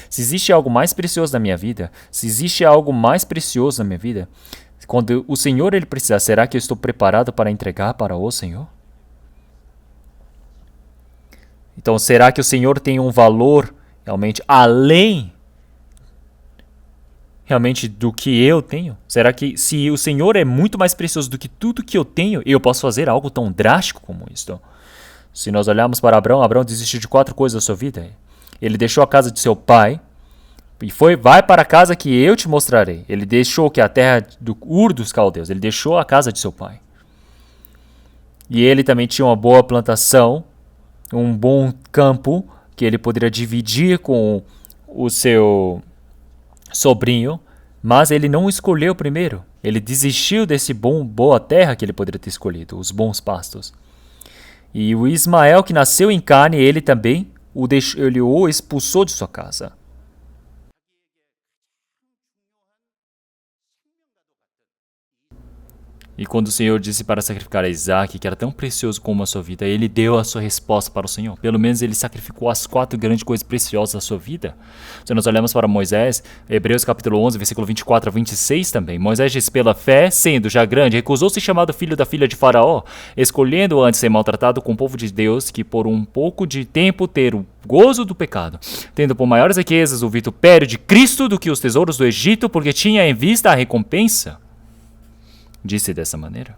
Se existe algo mais precioso na minha vida, se existe algo mais precioso na minha vida, quando o Senhor ele precisar, será que eu estou preparado para entregar para o Senhor? Então, será que o Senhor tem um valor realmente além realmente do que eu tenho? Será que se o Senhor é muito mais precioso do que tudo que eu tenho, eu posso fazer algo tão drástico como isso? Se nós olharmos para Abraão, Abraão desistiu de 4 coisas da sua vida. Ele deixou a casa de seu pai e vai para a casa que eu te mostrarei. Ele deixou que a terra do Ur dos Caldeus, ele deixou a casa de seu pai. E ele também tinha uma boa plantação, um bom campo que ele poderia dividir com o seu sobrinho, mas ele não escolheu primeiro. Ele desistiu desse boa terra que ele poderia ter escolhido, os bons pastos. E o Ismael, que nasceu em carne, ele também ele o expulsou de sua casa. E quando o Senhor disse para sacrificar a Isaac, que era tão precioso como a sua vida, ele deu a sua resposta para o Senhor. Pelo menos ele sacrificou as 4 grandes coisas preciosas da sua vida. Se nós olhamos para Moisés, Hebreus capítulo 11, versículo 24 a 26 também. Moisés disse, pela fé, sendo já grande, recusou ser chamado filho da filha de Faraó, escolhendo antes ser maltratado com o povo de Deus, que por um pouco de tempo ter o gozo do pecado, tendo por maiores riquezas o vitupério de Cristo do que os tesouros do Egito, porque tinha em vista a recompensa. Disse dessa maneira.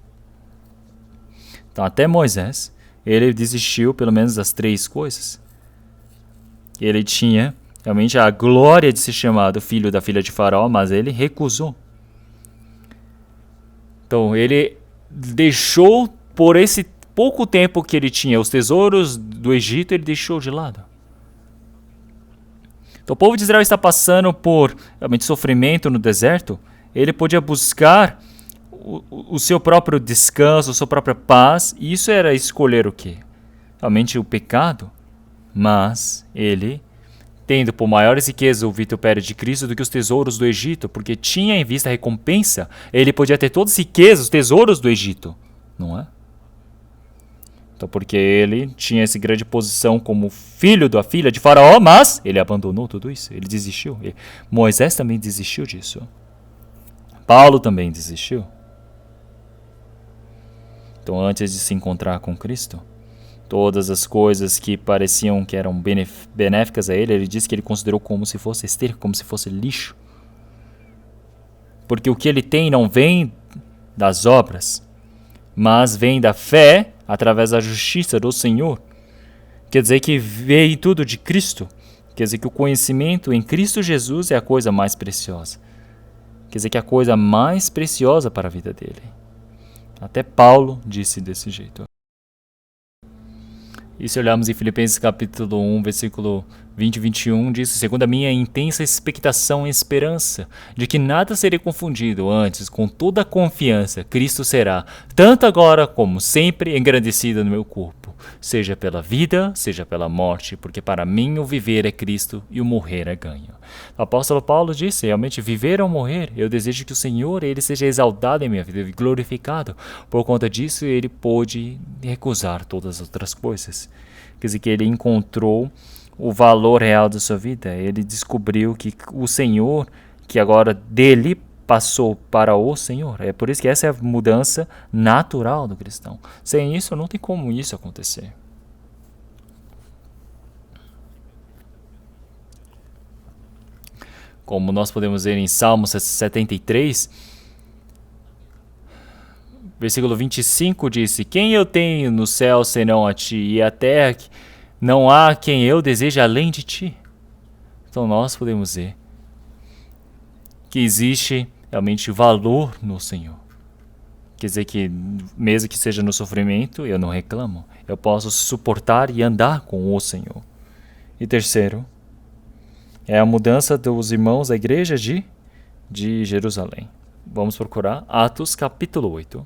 Então, até Moisés, ele desistiu pelo menos das 3 coisas. Ele tinha realmente a glória de ser chamado filho da filha de Faraó, mas ele recusou. Então, ele deixou, por esse pouco tempo que ele tinha, os tesouros do Egito, ele deixou de lado. Então, o povo de Israel está passando por realmente sofrimento no deserto. Ele podia buscar o seu próprio descanso, a sua própria paz, e isso era escolher o quê? Realmente o pecado, mas ele, tendo por maiores riquezas o vitupério de Cristo do que os tesouros do Egito, porque tinha em vista a recompensa, ele podia ter todas as riquezas, os tesouros do Egito, não é? Então, porque ele tinha essa grande posição como filho da filha de Faraó, mas ele abandonou tudo isso, ele desistiu. Moisés também desistiu disso. Paulo também desistiu. Então, antes de se encontrar com Cristo, todas as coisas que pareciam que eram benéficas a ele disse que ele considerou como se fosse esterco, como se fosse lixo. Porque o que ele tem não vem das obras, mas vem da fé através da justiça do Senhor. Quer dizer que veio tudo de Cristo. Quer dizer que o conhecimento em Cristo Jesus é a coisa mais preciosa. Quer dizer que é a coisa mais preciosa para a vida dele. Até Paulo disse desse jeito. E se olharmos em Filipenses capítulo 1, versículo 20 e 21, diz, segundo a minha intensa expectação e esperança, de que nada serei confundido, antes, com toda a confiança, Cristo será, tanto agora como sempre, engrandecido no meu corpo, seja pela vida, seja pela morte, porque para mim o viver é Cristo e o morrer é ganho. O apóstolo Paulo disse, realmente, viver ou morrer, eu desejo que o Senhor ele seja exaltado em minha vida e glorificado. Por conta disso, ele pôde recusar todas as outras coisas. Quer dizer que ele encontrou o valor real da sua vida. Ele descobriu que o Senhor, que agora dele passou para o Senhor. É por isso que essa é a mudança natural do cristão. Sem isso, não tem como isso acontecer. Como nós podemos ver em Salmos 73, versículo 25 diz, quem eu tenho no céu senão a ti, e a terra não há quem eu deseje além de ti. Então nós podemos ver que existe realmente valor no Senhor. Quer dizer que, mesmo que seja no sofrimento, eu não reclamo. Eu posso suportar e andar com o Senhor. E terceiro, é a mudança dos irmãos da igreja de Jerusalém. Vamos procurar Atos capítulo 8.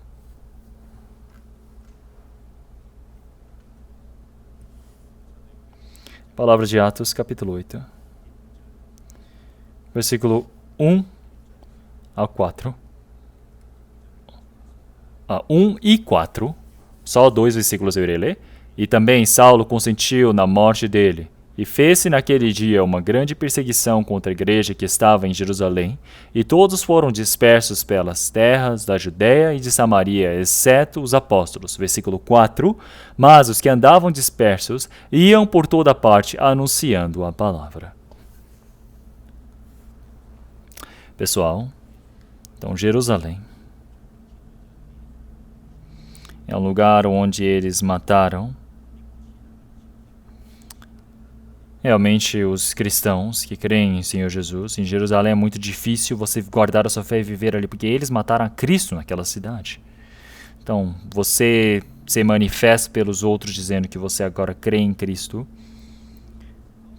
Palavra de Atos capítulo 8. Versículo 1 ao 4. 1 e 4. Só 2 versículos eu irei ler. E também Saulo consentiu na morte dele. E fez-se naquele dia uma grande perseguição contra a igreja que estava em Jerusalém, e todos foram dispersos pelas terras da Judéia e de Samaria, exceto os apóstolos. Versículo 4. Mas os que andavam dispersos iam por toda parte anunciando a palavra. Pessoal, então Jerusalém é um lugar onde eles mataram realmente os cristãos que creem em Senhor Jesus. Em Jerusalém é muito difícil você guardar a sua fé e viver ali, porque eles mataram a Cristo naquela cidade. Então, você se manifesta pelos outros dizendo que você agora crê em Cristo,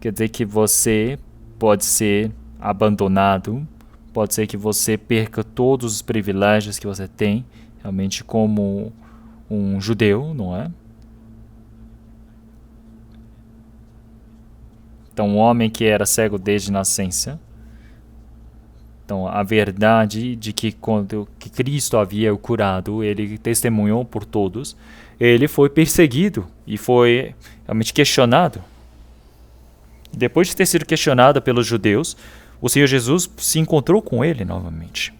quer dizer que você pode ser abandonado, pode ser que você perca todos os privilégios que você tem, realmente como um judeu, não é? Então, um homem que era cego desde nascença. Então, a verdade de que quando que Cristo havia o curado, ele testemunhou por todos, ele foi perseguido e foi realmente questionado. Depois de ter sido questionado pelos judeus, o Senhor Jesus se encontrou com ele novamente.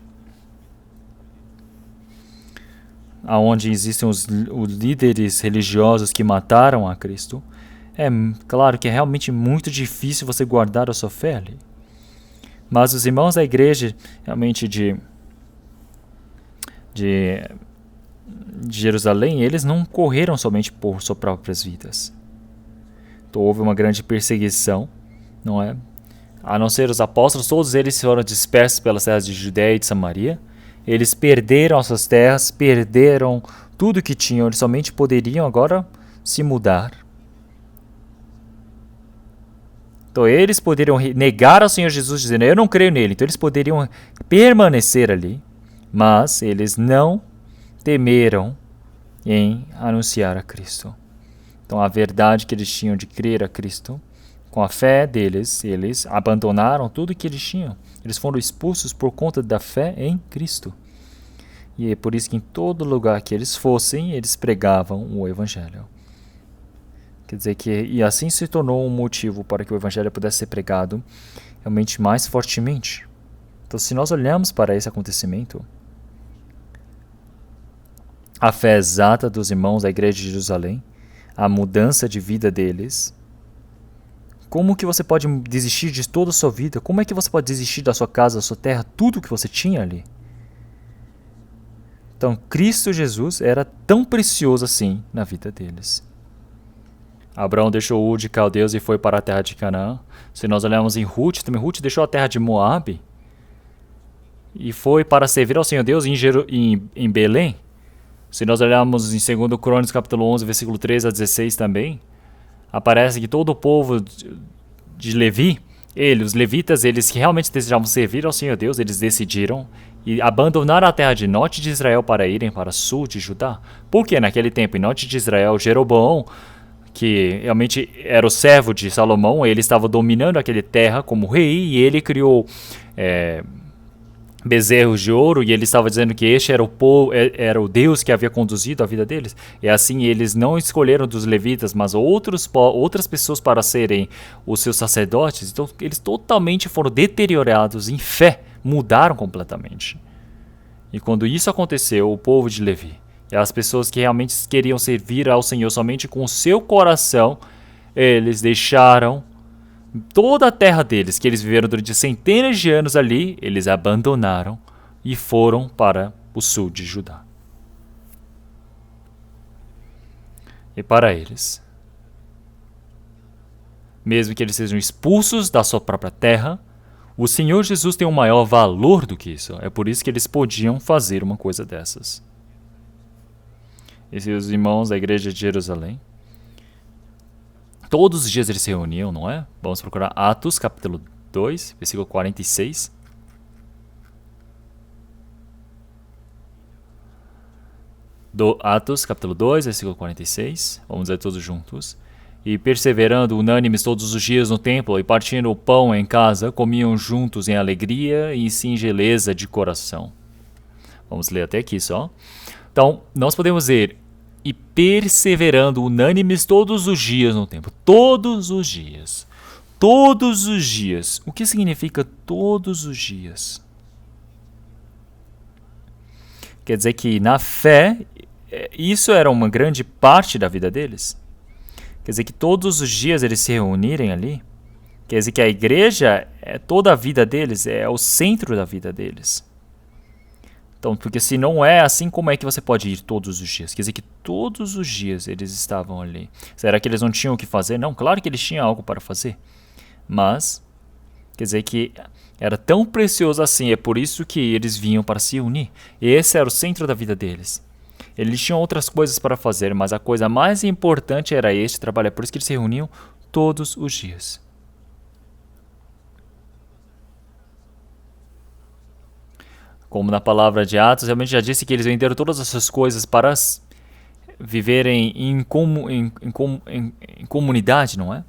Aonde existem os líderes religiosos que mataram a Cristo, é claro que é realmente muito difícil você guardar a sua fé ali. Mas os irmãos da igreja, realmente de Jerusalém, eles não correram somente por suas próprias vidas. Então houve uma grande perseguição, não é? A não ser os apóstolos, todos eles foram dispersos pelas terras de Judéia e de Samaria. Eles perderam as suas terras, perderam tudo que tinham, eles somente poderiam agora se mudar. Então eles poderiam negar ao Senhor Jesus dizendo, eu não creio nele. Então eles poderiam permanecer ali, mas eles não temeram em anunciar a Cristo. Então a verdade que eles tinham de crer a Cristo, com a fé deles, eles abandonaram tudo que eles tinham. Eles foram expulsos por conta da fé em Cristo. E é por isso que em todo lugar que eles fossem, eles pregavam o Evangelho. Quer dizer que, e assim se tornou um motivo para que o Evangelho pudesse ser pregado realmente mais fortemente. Então, se nós olhamos para esse acontecimento, a fé exata dos irmãos da igreja de Jerusalém, a mudança de vida deles, como que você pode desistir de toda a sua vida? Como é que você pode desistir da sua casa, da sua terra, tudo que você tinha ali? Então, Cristo Jesus era tão precioso assim na vida deles. Abraão deixou Ur de Caldeus e foi para a terra de Canaã. Se nós olharmos em Ruth, também Ruth deixou a terra de Moabe e foi para servir ao Senhor Deus em Belém. Se nós olharmos em 2 Crônicas capítulo 11, versículo 13 a 16 também, aparece que todo o povo de Levi, os levitas, eles que realmente desejavam servir ao Senhor Deus, eles decidiram e abandonaram a terra de norte de Israel para irem para sul de Judá. Porque naquele tempo, em norte de Israel, Jeroboão, que realmente era o servo de Salomão, ele estava dominando aquela terra como rei e ele criou bezerros de ouro e ele estava dizendo que este era era o Deus que havia conduzido a vida deles. E assim eles não escolheram dos levitas, mas outras pessoas para serem os seus sacerdotes. Então eles totalmente foram deteriorados em fé, mudaram completamente. E quando isso aconteceu, o povo de Levi, e as pessoas que realmente queriam servir ao Senhor somente com o seu coração, eles deixaram toda a terra deles, que eles viveram durante centenas de anos ali, eles abandonaram e foram para o sul de Judá. E para eles, mesmo que eles sejam expulsos da sua própria terra, O Senhor Jesus tem um maior valor do que isso. É por isso que eles podiam fazer uma coisa dessas. Esses os irmãos da igreja de Jerusalém, todos os dias eles se reuniam, não é? Vamos procurar Atos, capítulo 2, versículo 46. Atos, capítulo 2, versículo 46. Vamos ler todos juntos. E perseverando unânimes todos os dias no templo e partindo o pão em casa, comiam juntos em alegria e singeleza de coração. Vamos ler até aqui só. Então, nós podemos ver, e perseverando unânimes todos os dias no templo. Todos os dias. Todos os dias. O que significa todos os dias? Quer dizer que na fé, isso era uma grande parte da vida deles? Quer dizer que todos os dias eles se reunirem ali? Quer dizer que a igreja, toda a vida deles, é o centro da vida deles. Então, porque se não é assim, como é que você pode ir todos os dias? Quer dizer que todos os dias eles estavam ali. Será que eles não tinham o que fazer? Não, claro que eles tinham algo para fazer. Mas, quer dizer que era tão precioso assim, é por isso que eles vinham para se unir. Esse era o centro da vida deles. Eles tinham outras coisas para fazer, mas a coisa mais importante era este trabalho. É por isso que eles se reuniam todos os dias. Como na palavra de Atos, realmente já disse que eles venderam todas essas coisas para viverem em comunidade, não é?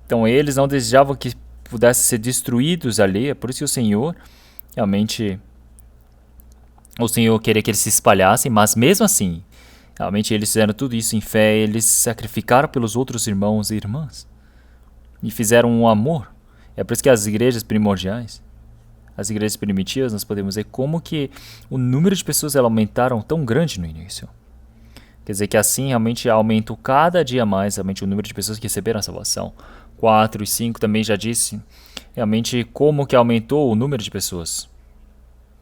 Então eles não desejavam que pudessem ser destruídos ali. É por isso que o Senhor realmente... O Senhor queria que eles se espalhassem, mas mesmo assim, realmente eles fizeram tudo isso em fé, eles sacrificaram pelos outros irmãos e irmãs. E fizeram um amor. É por isso que as igrejas primordiais, as igrejas primitivas, nós podemos ver como que o número de pessoas aumentaram tão grande no início. Quer dizer que assim realmente aumentou cada dia mais realmente o número de pessoas que receberam a salvação. 4 e 5 também já disse realmente como que aumentou o número de pessoas.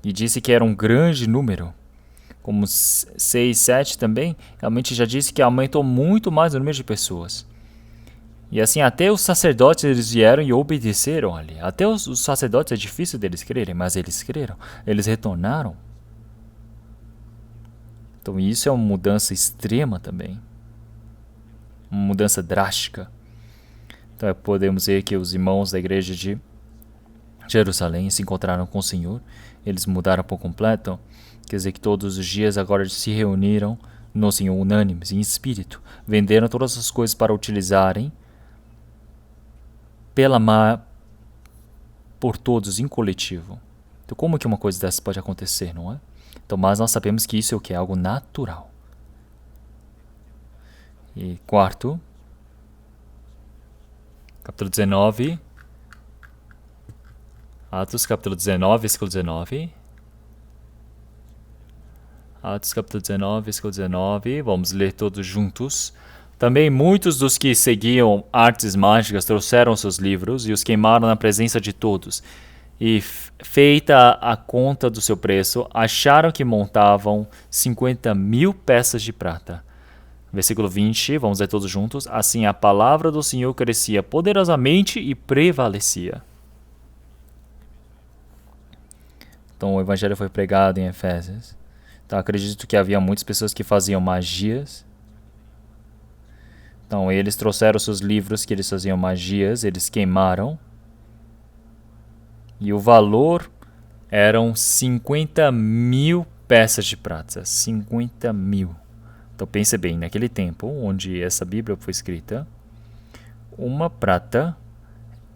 E disse que era um grande número. Como 6, 7 também, realmente já disse que aumentou muito mais o número de pessoas. E assim, até os sacerdotes eles vieram e obedeceram ali. Até os sacerdotes é difícil deles crerem, mas eles creram. Eles retornaram. Então isso é uma mudança extrema também. Uma mudança drástica. Então podemos ver que os irmãos da igreja de Jerusalém se encontraram com o Senhor. Eles mudaram por completo. Quer dizer que todos os dias agora se reuniram no Senhor unânimes, em espírito. Venderam todas as coisas para utilizarem por todos, em coletivo. Então como que uma coisa dessa pode acontecer, não é? Então, mas nós sabemos que isso é o que? É algo natural. E quarto, capítulo 19, Atos capítulo 19, versículo 19. Atos capítulo 19, versículo 19. Vamos ler todos juntos. Também muitos dos que seguiam artes mágicas trouxeram seus livros e os queimaram na presença de todos. E, feita a conta do seu preço, acharam que montavam 50.000 peças de prata. Versículo 20, vamos ler todos juntos. Assim a palavra do Senhor crescia poderosamente e prevalecia. Então o evangelho foi pregado em Efésios. Então acredito que havia muitas pessoas que faziam magias. Então eles trouxeram seus livros que eles faziam magias, eles queimaram. E o valor eram 50.000 peças de prata. 50.000. Então pense bem, naquele tempo onde essa Bíblia foi escrita, uma prata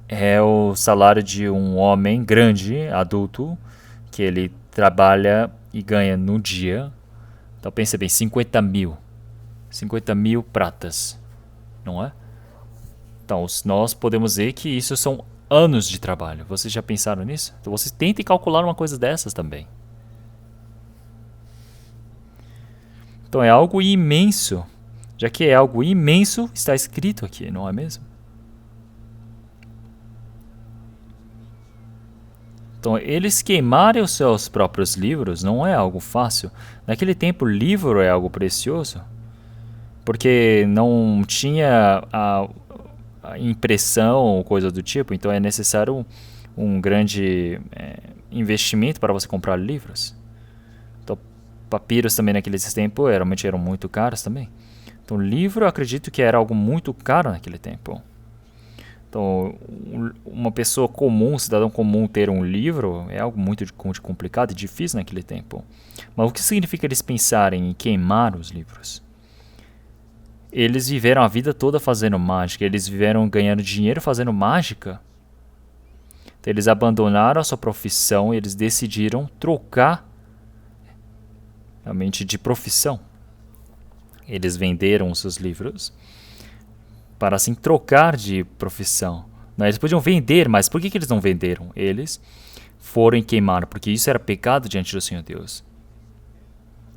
é o salário de um homem grande, adulto, que ele trabalha e ganha no dia. Então pense bem, 50.000. 50.000 pratas, não é? Então nós podemos ver que isso são anos de trabalho. Vocês já pensaram nisso? Então vocês tentem calcular uma coisa dessas também. Então é algo imenso. Já que é algo imenso, está escrito aqui, não é mesmo? Então eles queimarem os seus próprios livros não é algo fácil. Naquele tempo, livro é algo precioso. Porque não tinha impressão ou coisa do tipo, então é necessário um grande investimento para você comprar livros. Então, papiros também naqueles tempos realmente eram muito caros também. Então, livro eu acredito que era algo muito caro naquele tempo. Então, uma pessoa comum, um cidadão comum ter um livro é algo muito complicado e difícil naquele tempo. Mas o que significa eles pensarem em queimar os livros? Eles viveram a vida toda fazendo mágica, eles viveram ganhando dinheiro fazendo mágica. Então, eles abandonaram a sua profissão e eles decidiram trocar realmente de profissão. Eles venderam os seus livros para assim trocar de profissão. Eles podiam vender, mas por que eles não venderam? Eles foram queimar, porque isso era pecado diante do Senhor Deus.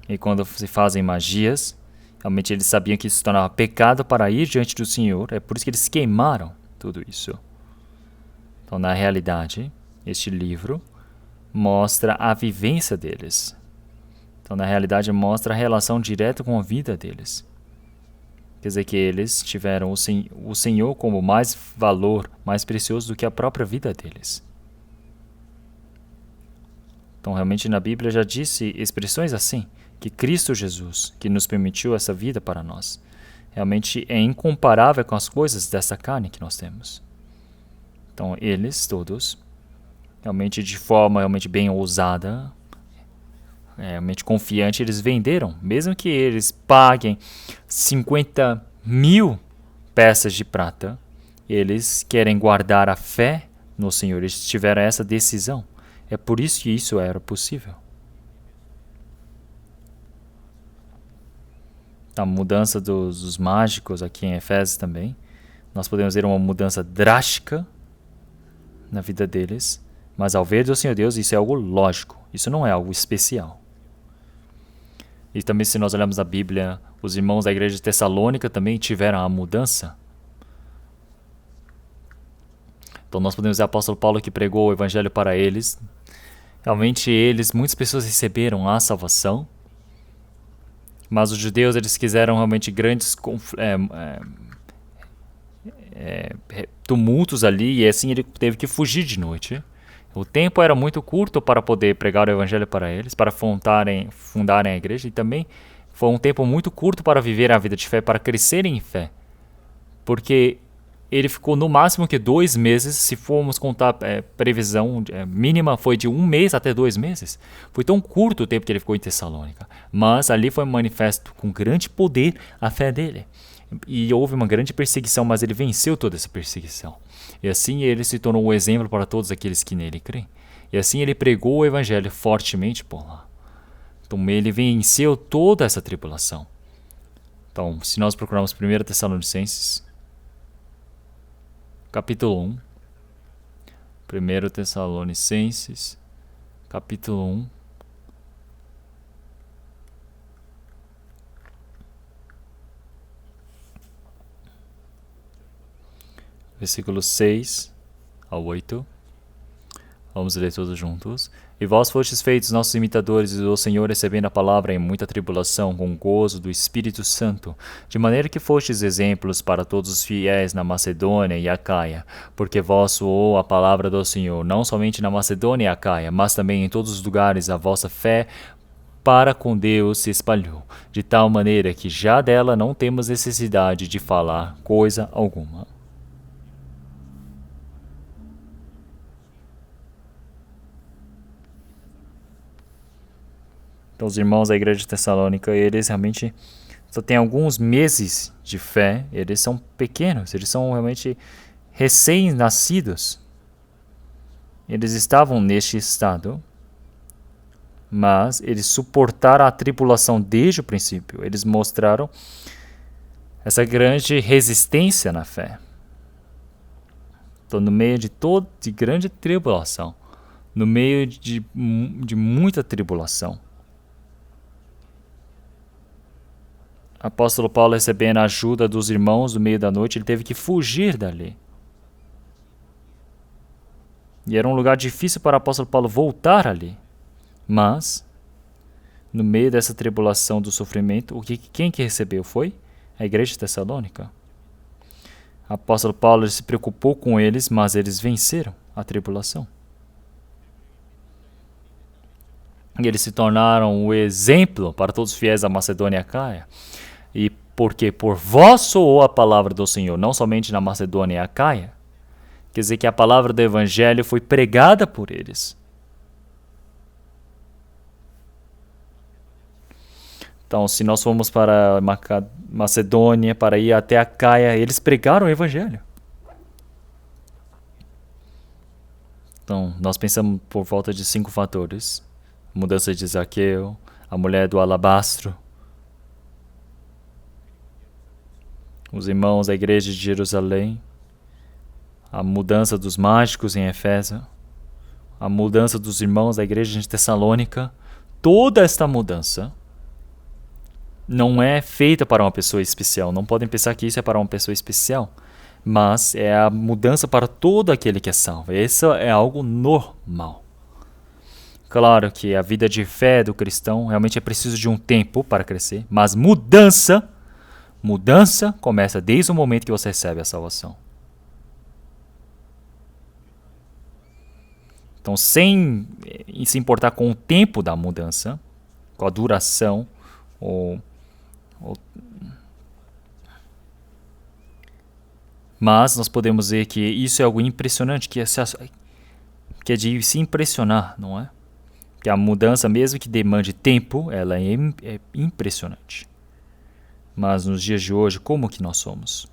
E quando se fazem magias, realmente eles sabiam que isso se tornava pecado para ir diante do Senhor. É por isso que eles queimaram tudo isso. Então, na realidade, este livro mostra a vivência deles. Então, na realidade, mostra a relação direta com a vida deles. Quer dizer que eles tiveram o Senhor como mais valor, mais precioso do que a própria vida deles. Então, realmente, na Bíblia já disse expressões assim, que Cristo Jesus, que nos permitiu essa vida para nós, realmente é incomparável com as coisas dessa carne que nós temos. Então, eles todos, realmente de forma realmente bem ousada, realmente confiante, eles venderam, mesmo que eles paguem 50.000 peças de prata, eles querem guardar a fé no Senhor, eles tiveram essa decisão. É por isso que isso era possível. A mudança dos mágicos aqui em Efésios também, nós podemos ver uma mudança drástica na vida deles, mas ao ver do Senhor Deus, isso é algo lógico, isso não é algo especial. E também, se nós olharmos a Bíblia, os irmãos da igreja de Tessalônica também tiveram a mudança. Então, nós podemos ver o apóstolo Paulo que pregou o evangelho para eles. Realmente, muitas pessoas receberam a salvação, mas os judeus, eles quiseram realmente grandes tumultos ali, e assim ele teve que fugir de noite. O tempo era muito curto para poder pregar o evangelho para eles, para fundarem a igreja, e também foi um tempo muito curto para viver a vida de fé, para crescerem em fé. Porque ele ficou no máximo que 2 meses, se formos contar previsão mínima, foi de 1 mês até 2 meses. Foi tão curto o tempo que ele ficou em Tessalônica. Mas ali foi manifesto com grande poder a fé dele. E houve uma grande perseguição, mas ele venceu toda essa perseguição. E assim ele se tornou um exemplo para todos aqueles que nele creem. E assim ele pregou o evangelho fortemente por lá. Então ele venceu toda essa tribulação. Então, se nós procurarmos 1 Tessalonicenses, capítulo 1. 1 Tessalonicenses, capítulo 1. Versículos 6 ao 8. Vamos ler todos juntos. E vós fostes feitos nossos imitadores do Senhor, recebendo a palavra em muita tribulação, com gozo do Espírito Santo, de maneira que fostes exemplos para todos os fiéis na Macedônia e Acaia, porque vós soou a palavra do Senhor, não somente na Macedônia e Acaia, mas também em todos os lugares a vossa fé para com Deus se espalhou, de tal maneira que já dela não temos necessidade de falar coisa alguma. Então, os irmãos da igreja de Tessalônica, eles realmente só têm alguns meses de fé, eles são pequenos, eles são realmente recém-nascidos. Eles estavam neste estado, mas eles suportaram a tribulação desde o princípio. Eles mostraram essa grande resistência na fé. Então, no meio de grande tribulação, no meio de muita tribulação, apóstolo Paulo, recebendo a ajuda dos irmãos no meio da noite, ele teve que fugir dali. E era um lugar difícil para o apóstolo Paulo voltar ali. Mas, no meio dessa tribulação do sofrimento, quem que recebeu foi a igreja de Tessalônica. O apóstolo Paulo se preocupou com eles, mas eles venceram a tribulação. E eles se tornaram o exemplo para todos os fiéis da Macedônia e Acaia. E porque por vós soou a palavra do Senhor, não somente na Macedônia e Acaia, quer dizer que a palavra do Evangelho foi pregada por eles. Então, se nós formos para Macedônia, para ir até Acaia, eles pregaram o Evangelho. Então, nós pensamos por volta de 5 fatores. A mudança de Zaqueu, a mulher do alabastro, os irmãos da igreja de Jerusalém, a mudança dos mágicos em Éfeso, a mudança dos irmãos da igreja de Tessalônica. Toda esta mudança não é feita para uma pessoa especial. Não podem pensar que isso é para uma pessoa especial, mas é a mudança para todo aquele que é salvo. Isso é algo normal. Claro que a vida de fé do cristão realmente é preciso de um tempo para crescer, mas mudança começa desde o momento que você recebe a salvação. Então, sem se importar com o tempo da mudança, com a duração, mas nós podemos ver que isso é algo impressionante, que é de se impressionar, não é? Que a mudança, mesmo que demande tempo, ela é impressionante. Mas nos dias de hoje, como que nós somos?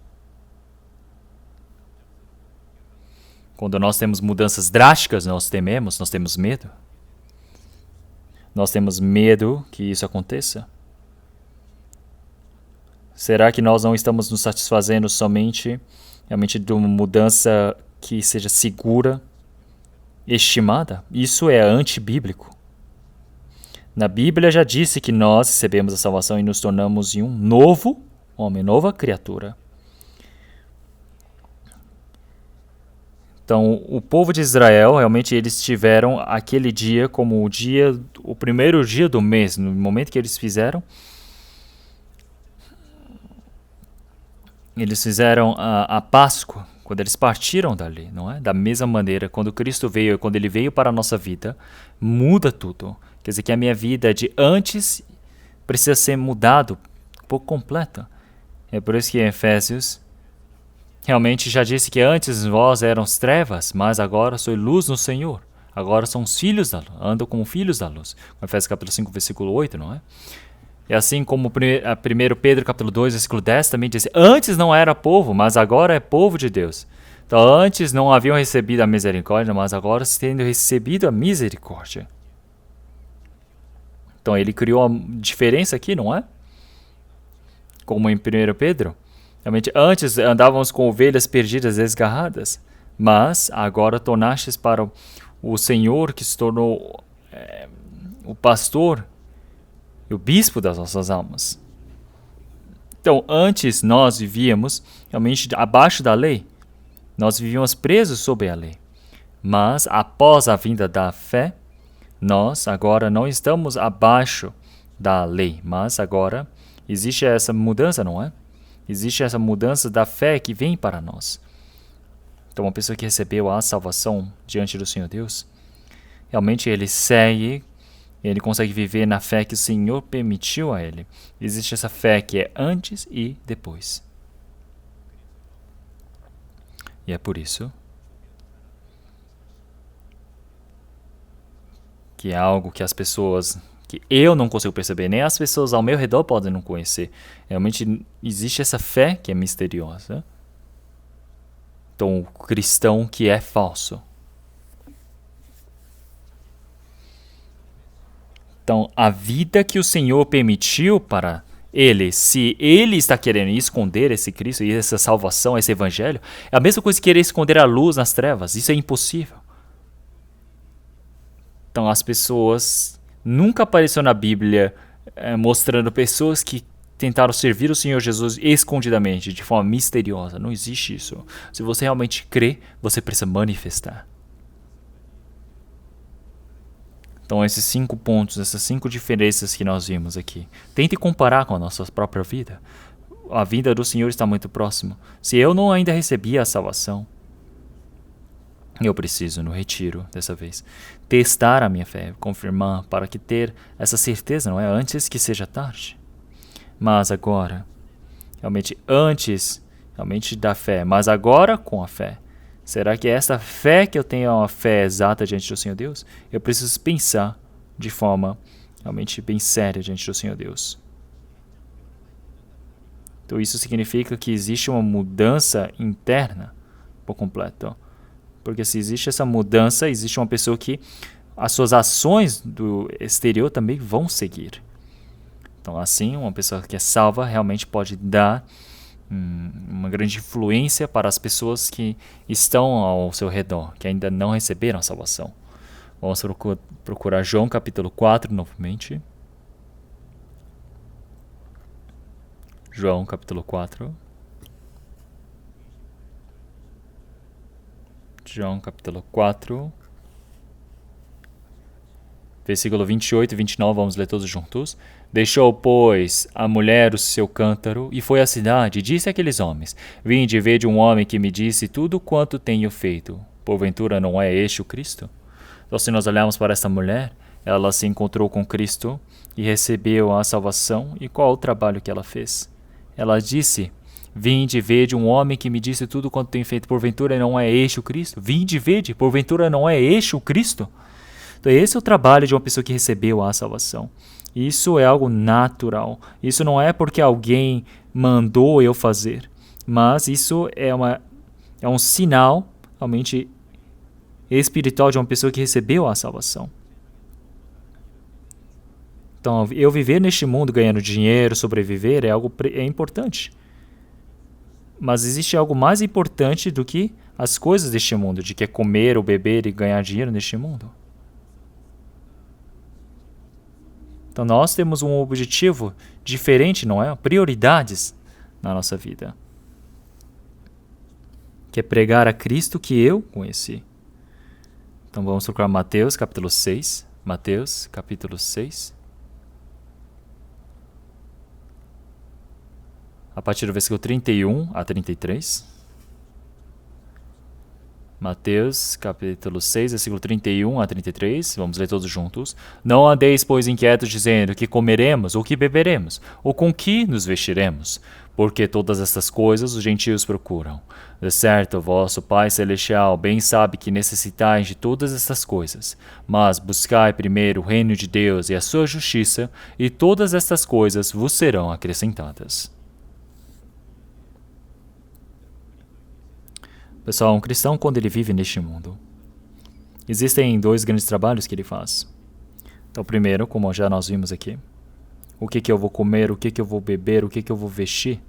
Quando nós temos mudanças drásticas, nós tememos, nós temos medo. Nós temos medo que isso aconteça. Será que nós não estamos nos satisfazendo somente realmente de uma mudança que seja segura, estimada? Isso é antibíblico. Na Bíblia já disse que nós recebemos a salvação e nos tornamos em um novo homem, nova criatura. Então, o povo de Israel, realmente eles tiveram aquele dia como o primeiro dia do mês, no momento que eles fizeram a Páscoa, quando eles partiram dali, não é? Da mesma maneira, quando Cristo veio, quando ele veio para a nossa vida, muda tudo. Quer dizer que a minha vida de antes precisa ser mudado por completo. É por isso que em Efésios realmente já disse que antes vós éramos trevas, mas agora sois luz no Senhor. Agora somos filhos da luz, andam como filhos da luz. Efésios capítulo 5, versículo 8, não é? E assim como 1 Pedro capítulo 2, versículo 10 também diz: antes não era povo, mas agora é povo de Deus. Então antes não haviam recebido a misericórdia, mas agora tendo recebido a misericórdia. Então ele criou uma diferença aqui, não é? Como em 1 Pedro. Realmente antes andávamos com ovelhas perdidas, desgarradas, mas agora tornastes para o Senhor, que se tornou o pastor e o bispo das nossas almas. Então, antes nós vivíamos realmente abaixo da lei. Nós vivíamos presos sob a lei. Mas, após a vinda da fé, nós agora não estamos abaixo da lei. Mas agora existe essa mudança, não é? Existe essa mudança da fé que vem para nós. Então, uma pessoa que recebeu a salvação diante do Senhor Deus, realmente ele segue, ele consegue viver na fé que o Senhor permitiu a ele. Existe essa fé que é antes e depois. E é por isso que é algo que as pessoas, que eu não consigo perceber, nem as pessoas ao meu redor podem não conhecer. Realmente existe essa fé que é misteriosa. Então, o cristão que é falso. Então, a vida que o Senhor permitiu para ele, se ele está querendo esconder esse Cristo e essa salvação, esse evangelho, é a mesma coisa que querer esconder a luz nas trevas. Isso é impossível. Então, as pessoas... Nunca apareceu na Bíblia mostrando pessoas que tentaram servir o Senhor Jesus escondidamente, de forma misteriosa. Não existe isso. Se você realmente crê, você precisa manifestar. Então, esses 5 pontos, essas 5 diferenças que nós vimos aqui, tente comparar com a nossa própria vida. a vinda do Senhor está muito próxima. Se eu não ainda recebi a salvação, eu preciso, no retiro, dessa vez, testar a minha fé, confirmar, para que ter essa certeza, não é? Antes que seja tarde. Mas agora, realmente antes, realmente da fé, mas agora com a fé. Será que essa fé que eu tenho é uma fé exata diante do Senhor Deus? Eu preciso pensar de forma realmente bem séria diante do Senhor Deus. Então isso significa que existe uma mudança interna por completo. Porque se existe essa mudança, existe uma pessoa que as suas ações do exterior também vão seguir. Então assim, uma pessoa que é salva realmente pode dar uma grande influência para as pessoas que estão ao seu redor, que ainda não receberam a salvação. Vamos procurar João capítulo 4 novamente. João capítulo 4. João capítulo 4. Versículo 28 e 29, vamos ler todos juntos. Deixou, pois, a mulher o seu cântaro e foi à cidade e disse àqueles homens: Vinde e vede um homem que me disse tudo quanto tenho feito. Porventura não é este o Cristo? Então, se nós olharmos para essa mulher, ela se encontrou com Cristo e recebeu a salvação. E qual o trabalho que ela fez? Ela disse: Vinde e vede um homem que me disse tudo quanto tenho feito. Porventura não é este o Cristo? Vinde e vede, porventura não é este o Cristo? Então, esse é o trabalho de uma pessoa que recebeu a salvação. Isso é algo natural. Isso não é porque alguém mandou eu fazer, mas isso é um sinal realmente espiritual de uma pessoa que recebeu a salvação. Então, eu viver neste mundo ganhando dinheiro, sobreviver, é importante. Mas existe algo mais importante do que as coisas deste mundo, de que é comer ou beber e ganhar dinheiro neste mundo. Então nós temos um objetivo diferente, não é? Prioridades na nossa vida. Que é pregar a Cristo que eu conheci. Então vamos procurar Mateus capítulo 6. Mateus capítulo 6. A partir do versículo 31 a 33. Mateus, capítulo 6, versículo 31 a 33. Vamos ler todos juntos. Não andeis, pois, inquietos, dizendo que comeremos, ou que beberemos, ou com que nos vestiremos, porque todas estas coisas os gentios procuram. De certo, vosso Pai Celestial bem sabe que necessitais de todas estas coisas. Mas buscai primeiro o reino de Deus e a sua justiça, e todas estas coisas vos serão acrescentadas. Pessoal, um cristão, quando ele vive neste mundo, existem dois grandes trabalhos que ele faz. Então, primeiro, como já nós vimos aqui, o que eu vou comer, o que eu vou beber, o que eu vou vestir.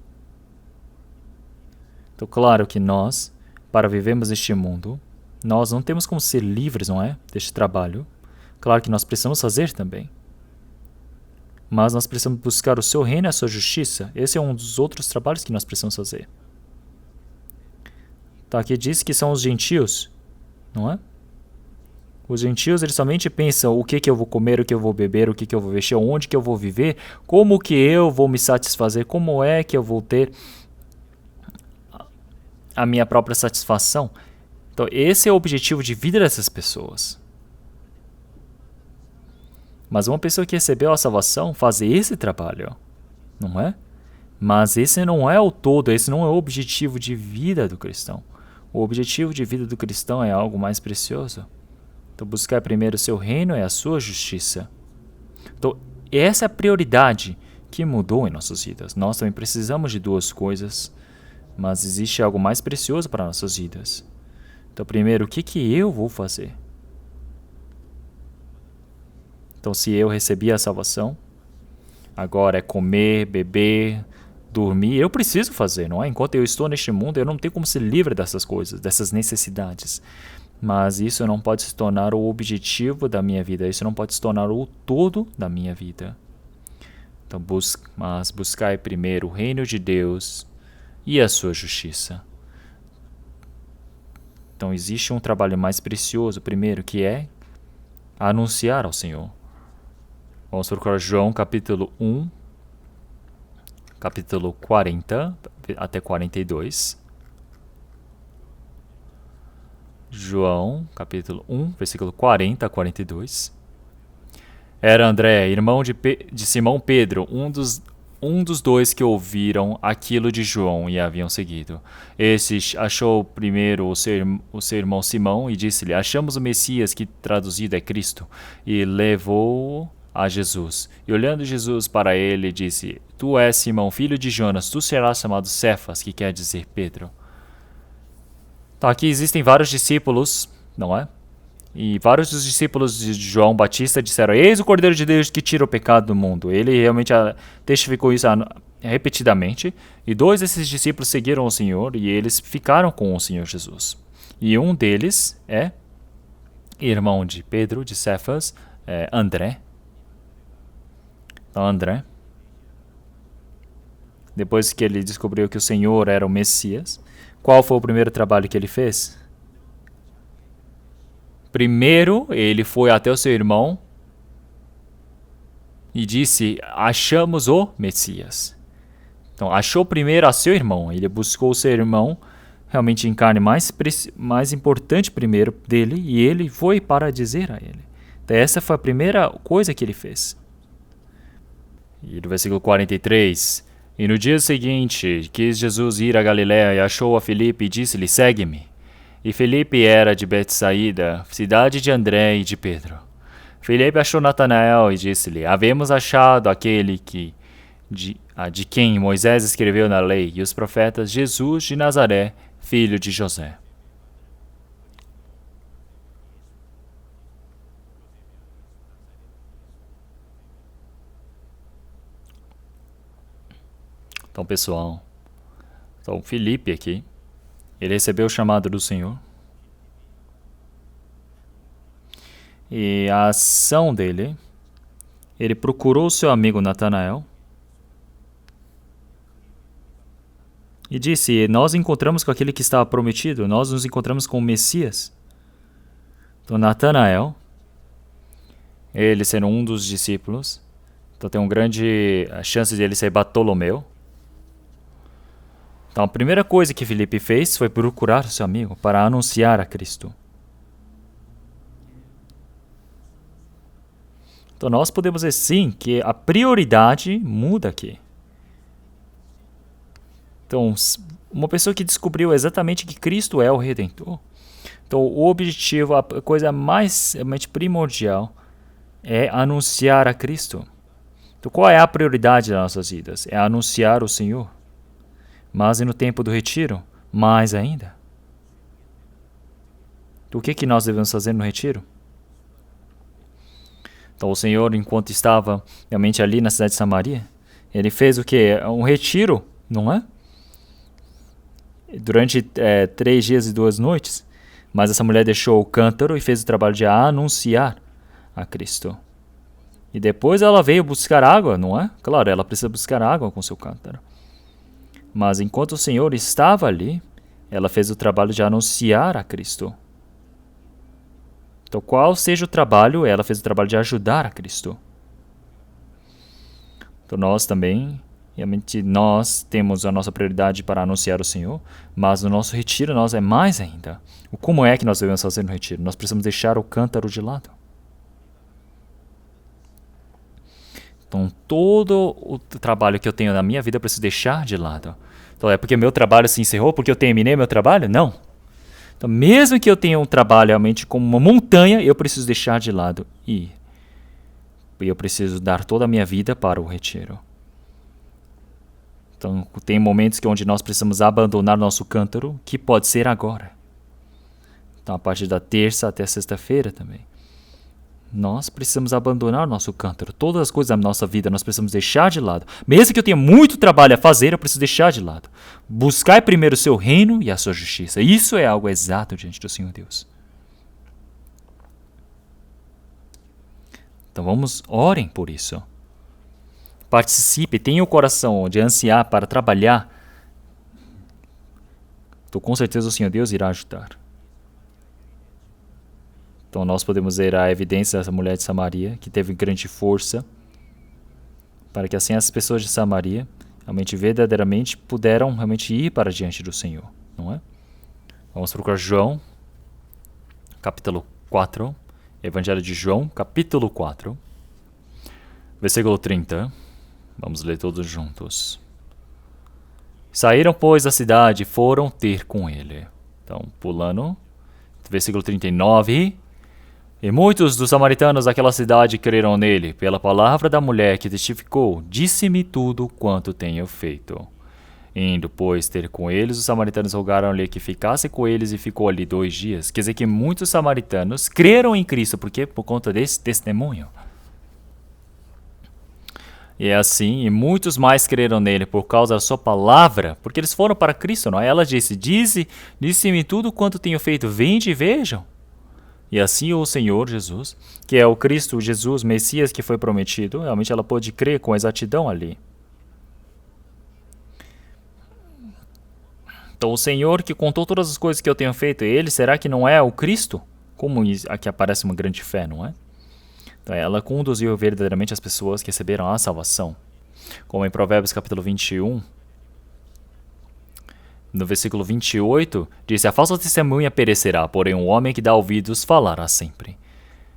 Então, claro que nós, para vivermos neste mundo, nós não temos como ser livres, não é? Deste trabalho. Claro que nós precisamos fazer também. Mas nós precisamos buscar o seu reino e a sua justiça. Esse é um dos outros trabalhos que nós precisamos fazer. Tá, aqui diz que são os gentios, não é? Os gentios, eles somente pensam o que eu vou comer, o que eu vou beber, o que eu vou vestir, onde que eu vou viver, como que eu vou me satisfazer, como é que eu vou ter a minha própria satisfação. Então, esse é o objetivo de vida dessas pessoas. Mas uma pessoa que recebeu a salvação faz esse trabalho, não é? Mas esse não é o todo, esse não é o objetivo de vida do cristão. O objetivo de vida do cristão é algo mais precioso. Então, buscar primeiro o seu reino e a sua justiça. Então, essa é a prioridade que mudou em nossas vidas. Nós também precisamos de duas coisas, mas existe algo mais precioso para nossas vidas. Então, primeiro, o que eu vou fazer? Então, se eu recebi a salvação, agora é comer, beber, dormir, eu preciso fazer, não é? Enquanto eu estou neste mundo, eu não tenho como ser livre dessas coisas, dessas necessidades. Mas isso não pode se tornar o objetivo da minha vida, isso não pode se tornar o todo da minha vida. Então, mas buscai primeiro o reino de Deus e a sua justiça. Então, existe um trabalho mais precioso, primeiro, que é anunciar ao Senhor. Vamos procurar João capítulo 1, capítulo 40 até 42. João, capítulo 1, versículo 40 a 42. Era André, irmão de Simão Pedro, um dos dois que ouviram aquilo de João e haviam seguido. Este achou primeiro o seu irmão Simão e disse-lhe: Achamos o Messias, que traduzido é Cristo, e levou-o a Jesus. E olhando Jesus para ele, disse: Tu és Simão, filho de Jonas, tu serás chamado Cefas, que quer dizer Pedro. Então aqui existem vários discípulos, não é? E vários dos discípulos de João Batista disseram: Eis o Cordeiro de Deus que tira o pecado do mundo. Ele realmente testificou isso repetidamente. E dois desses discípulos seguiram o Senhor e eles ficaram com o Senhor Jesus. E um deles é irmão de Pedro, de Cefas, André. Então André, depois que ele descobriu que o Senhor era o Messias, qual foi o primeiro trabalho que ele fez? Primeiro, ele foi até o seu irmão e disse: Achamos o Messias. Então, achou primeiro a seu irmão. Ele buscou o seu irmão, realmente em carne mais importante primeiro dele, e ele foi para dizer a ele. Então, essa foi a primeira coisa que ele fez. E no versículo 43, e no dia seguinte, quis Jesus ir a Galiléia e achou a Filipe e disse-lhe: Segue-me. E Filipe era de Betsaída, cidade de André e de Pedro. Filipe achou Natanael e disse-lhe: Havemos achado aquele de quem Moisés escreveu na lei e os profetas, Jesus de Nazaré, filho de José. Então, pessoal, Filipe aqui, ele recebeu o chamado do Senhor. E a ação dele, ele procurou seu amigo Natanael e disse: Nós encontramos com aquele que estava prometido, nós nos encontramos com o Messias. Então Natanael, ele sendo um dos discípulos, então tem uma grande chance de ele ser Bartolomeu. Então a primeira coisa que Filipe fez foi procurar seu amigo para anunciar a Cristo. Então nós podemos dizer sim que a prioridade muda aqui. Então, uma pessoa que descobriu exatamente que Cristo é o Redentor, então o objetivo, a coisa mais realmente primordial é anunciar a Cristo. Então qual é a prioridade das nossas vidas? É anunciar o Senhor. Mas e no tempo do retiro? Mais ainda. Então, o que nós devemos fazer no retiro? Então o Senhor, enquanto estava realmente ali na cidade de Samaria, ele fez o quê? Um retiro, não é? Durante 3 dias e 2 noites. Mas essa mulher deixou o cântaro e fez o trabalho de anunciar a Cristo. E depois ela veio buscar água, não é? Claro, ela precisa buscar água com seu cântaro. Mas enquanto o Senhor estava ali, ela fez o trabalho de anunciar a Cristo. Então, qual seja o trabalho, ela fez o trabalho de ajudar a Cristo. Então, nós também, realmente, nós temos a nossa prioridade para anunciar o Senhor, mas no nosso retiro nós é mais ainda. Como é que nós devemos fazer no retiro? Nós precisamos deixar o cântaro de lado. Então, todo o trabalho que eu tenho na minha vida eu preciso deixar de lado. Então, é porque meu trabalho se encerrou, porque eu terminei meu trabalho? Não. Então, mesmo que eu tenha um trabalho realmente como uma montanha, eu preciso deixar de lado e eu preciso dar toda a minha vida para o retiro. Então, tem momentos onde nós precisamos abandonar nosso cântaro, que pode ser agora. Então, a partir da terça até sexta-feira também. Nós precisamos abandonar nosso cântaro. Todas as coisas da nossa vida nós precisamos deixar de lado. Mesmo que eu tenha muito trabalho a fazer, eu preciso deixar de lado. Buscai primeiro o seu reino e a sua justiça. Isso é algo exato diante do Senhor Deus. Então orem por isso. Participe, tenha o coração de ansiar para trabalhar. Então com certeza o Senhor Deus irá ajudar. Então nós podemos ver a evidência dessa mulher de Samaria, que teve grande força, para que assim as pessoas de Samaria realmente, verdadeiramente puderam realmente ir para diante do Senhor, não é? Vamos procurar João, capítulo 4, Evangelho de João, capítulo 4, versículo 30. Vamos ler todos juntos. Saíram, pois, da cidade e foram ter com ele. Então, pulando, versículo 39. E muitos dos samaritanos daquela cidade creram nele, pela palavra da mulher que testificou, disse-me tudo quanto tenho feito. Indo, pois, ter com eles, os samaritanos rogaram-lhe que ficasse com eles e ficou ali 2 dias. Quer dizer que muitos samaritanos creram em Cristo, porque por conta desse testemunho. E é assim, e muitos mais creram nele por causa da sua palavra, porque eles foram para Cristo, não é? Ela disse-me tudo quanto tenho feito, vinde e vejam. E assim o Senhor Jesus, que é o Cristo Jesus, Messias que foi prometido, realmente ela pôde crer com exatidão ali. Então o Senhor que contou todas as coisas que eu tenho feito, ele será que não é o Cristo? Como aqui aparece uma grande fé, não é? Então ela conduziu verdadeiramente as pessoas que receberam a salvação. Como em Provérbios capítulo 21, no versículo 28, diz: a falsa testemunha perecerá, porém um homem que dá ouvidos falará sempre.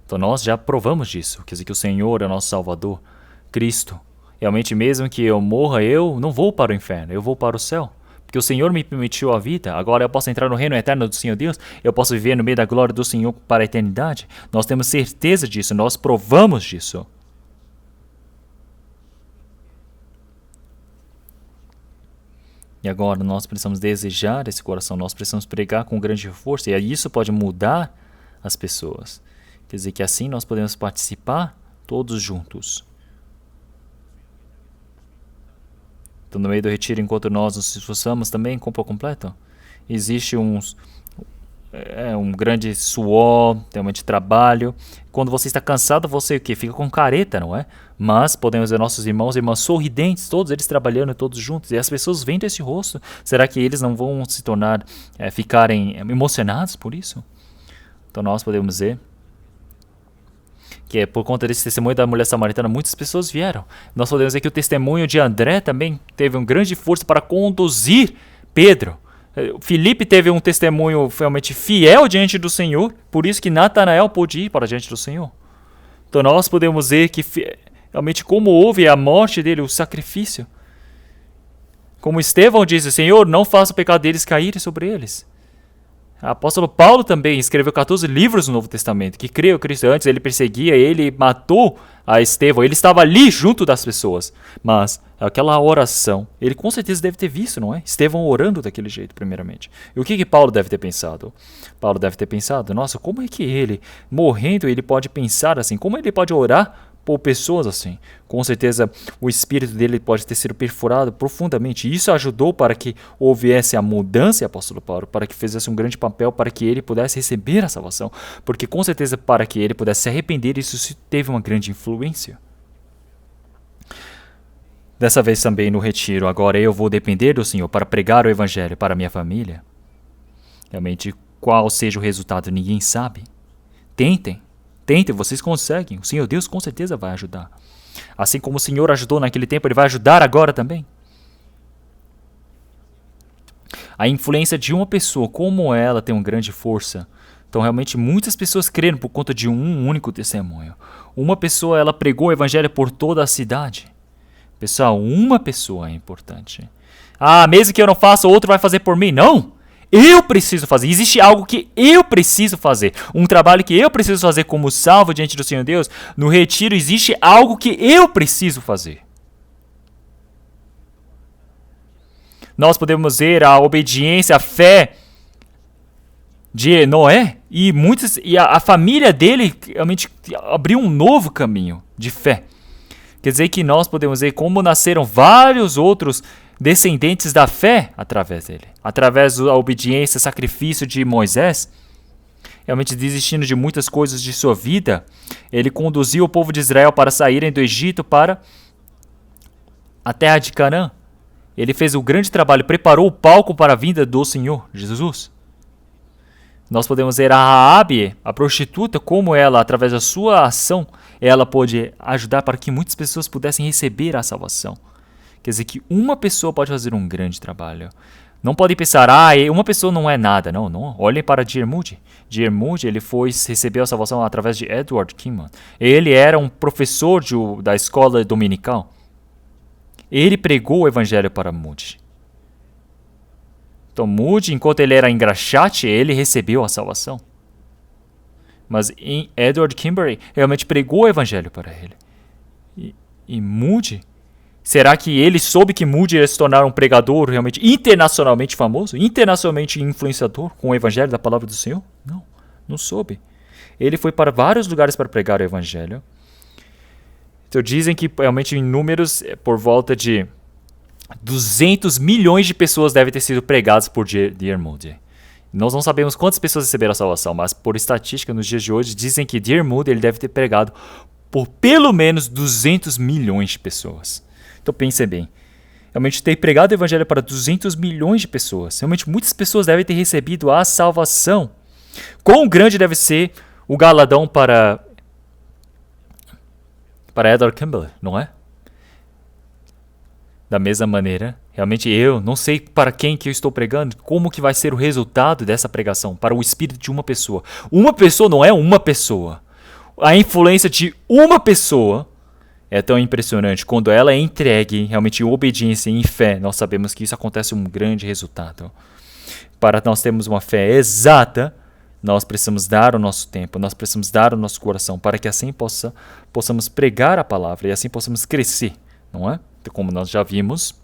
Então nós já provamos disso, quer dizer que o Senhor é o nosso Salvador, Cristo. Realmente mesmo que eu morra, eu não vou para o inferno, eu vou para o céu. Porque o Senhor me permitiu a vida, agora eu posso entrar no reino eterno do Senhor Deus, eu posso viver no meio da glória do Senhor para a eternidade. Nós temos certeza disso, nós provamos disso. E agora nós precisamos desejar esse coração, nós precisamos pregar com grande força, e isso pode mudar as pessoas. Quer dizer que assim nós podemos participar todos juntos. Então, no meio do retiro, enquanto nós nos esforçamos também, por completo, existe um grande suor, realmente trabalho. Quando você está cansado, você o quê? Fica com careta, não é? Mas podemos ver nossos irmãos e irmãs sorridentes, todos eles trabalhando todos juntos. E as pessoas vendo esse rosto. Será que eles não vão se tornar, ficarem emocionados por isso? Então nós podemos ver que é por conta desse testemunho da mulher samaritana, muitas pessoas vieram. Nós podemos ver que o testemunho de André também teve uma grande força para conduzir Pedro. Filipe teve um testemunho realmente fiel diante do Senhor, por isso que Natanael pôde ir para diante do Senhor. Então nós podemos ver que realmente como houve a morte dele, o sacrifício. Como Estevão disse, Senhor, não faça o pecado deles cair sobre eles. O apóstolo Paulo também escreveu 14 livros no Novo Testamento, que creu em Cristo. Antes ele perseguia, ele matou a Estevão, ele estava ali junto das pessoas. Mas aquela oração, ele com certeza deve ter visto, não é? Estevão orando daquele jeito, primeiramente. E o que Paulo deve ter pensado? Paulo deve ter pensado, nossa, como é que ele, morrendo, ele pode pensar assim? Como ele pode orar por pessoas assim? Com certeza o espírito dele pode ter sido perfurado profundamente. E isso ajudou para que houvesse a mudança, apóstolo Paulo, para que fizesse um grande papel para que ele pudesse receber a salvação. Porque com certeza para que ele pudesse se arrepender, isso teve uma grande influência. Dessa vez também no retiro, agora eu vou depender do Senhor para pregar o evangelho para minha família. Realmente, qual seja o resultado, ninguém sabe. Tentem, vocês conseguem. O Senhor Deus com certeza vai ajudar. Assim como o Senhor ajudou naquele tempo, Ele vai ajudar agora também. A influência de uma pessoa, como ela tem uma grande força. Então, realmente, muitas pessoas creram por conta de um único testemunho. Uma pessoa, ela pregou o evangelho por toda a cidade. Pessoal, uma pessoa é importante. Ah, mesmo que eu não faça, outro vai fazer por mim. Não! Eu preciso fazer. Existe algo que eu preciso fazer. Um trabalho que eu preciso fazer como salvo diante do Senhor Deus. No retiro existe algo que eu preciso fazer. Nós podemos ver a obediência, a fé de Noé. E a família dele realmente abriu um novo caminho de fé. Quer dizer que nós podemos ver como nasceram vários outros descendentes da fé através dele. Através da obediência, sacrifício de Moisés, realmente desistindo de muitas coisas de sua vida, ele conduziu o povo de Israel para saírem do Egito para a terra de Canaã. Ele fez um grande trabalho, preparou o palco para a vinda do Senhor Jesus. Nós podemos ver a Raabe, a prostituta, como ela, através da sua ação, ela pôde ajudar para que muitas pessoas pudessem receber a salvação. Quer dizer que uma pessoa pode fazer um grande trabalho. Não podem pensar, uma pessoa não é nada. Não, não. Olhem para D.L. Moody. D.L. Moody, ele recebeu a salvação através de Edward Kingman. Ele era um professor da escola dominical. Ele pregou o evangelho para Moody. Então, Moody, enquanto ele era engraxate, ele recebeu a salvação. Mas Edward Kimberley realmente pregou o evangelho para ele. E Moody, será que ele soube que Moody ia se tornar um pregador realmente internacionalmente famoso? Internacionalmente influenciador com o evangelho da palavra do Senhor? Não, não soube. Ele foi para vários lugares para pregar o evangelho. Então dizem que realmente em números, por volta de 200 milhões de pessoas devem ter sido pregadas por D.L. Moody. Nós não sabemos quantas pessoas receberam a salvação, mas por estatística, nos dias de hoje, dizem que D.L. Moody ele deve ter pregado por pelo menos 200 milhões de pessoas. Então pensem bem, realmente ter pregado o evangelho para 200 milhões de pessoas, realmente muitas pessoas devem ter recebido a salvação. Quão grande deve ser o galardão para Edward Kimball, não é? Da mesma maneira, realmente eu não sei para quem que eu estou pregando, como que vai ser o resultado dessa pregação para o espírito de uma pessoa. Uma pessoa não é uma pessoa. A influência de uma pessoa é tão impressionante. Quando ela é entregue realmente em obediência e em fé, nós sabemos que isso acontece um grande resultado. Para nós termos uma fé exata, nós precisamos dar o nosso tempo, nós precisamos dar o nosso coração, para que assim possamos pregar a palavra e assim possamos crescer, não é? Então, como nós já vimos,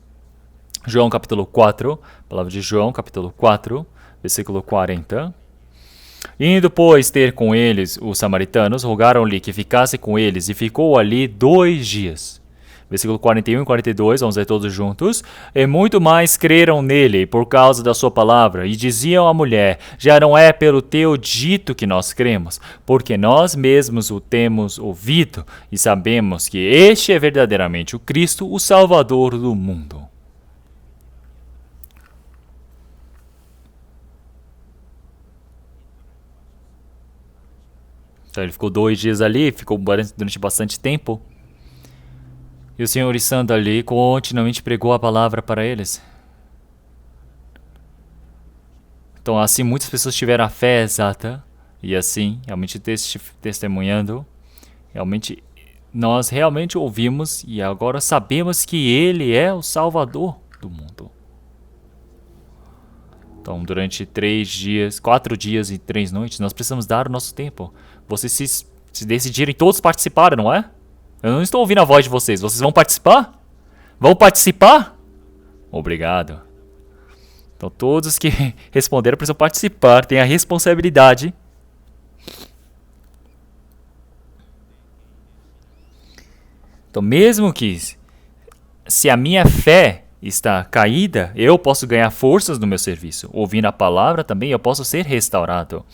João capítulo 4, palavra de João capítulo 4, versículo 40. Indo, pois, ter com eles os samaritanos, rogaram-lhe que ficasse com eles, e ficou ali 2 dias. Versículo 41 e 42, vamos ler todos juntos. E muito mais creram nele por causa da sua palavra, e diziam à mulher, já não é pelo teu dito que nós cremos, porque nós mesmos o temos ouvido, e sabemos que este é verdadeiramente o Cristo, o Salvador do mundo. Então ele ficou 2 dias ali, ficou durante bastante tempo. E o Senhor estando ali, continuamente pregou a palavra para eles. Então assim muitas pessoas tiveram a fé exata. E assim, realmente testemunhando. Realmente, nós realmente ouvimos e agora sabemos que Ele é o Salvador do mundo. Então durante 4 dias e 3 noites, nós precisamos dar o nosso tempo. Vocês se decidirem todos participarem, não é? Eu não estou ouvindo a voz de vocês. Vocês vão participar? Vão participar? Obrigado. Então todos os que responderam precisam participar. Têm a responsabilidade. Então mesmo que se a minha fé está caída, eu posso ganhar forças no meu serviço. Ouvindo a palavra também eu posso ser restaurado.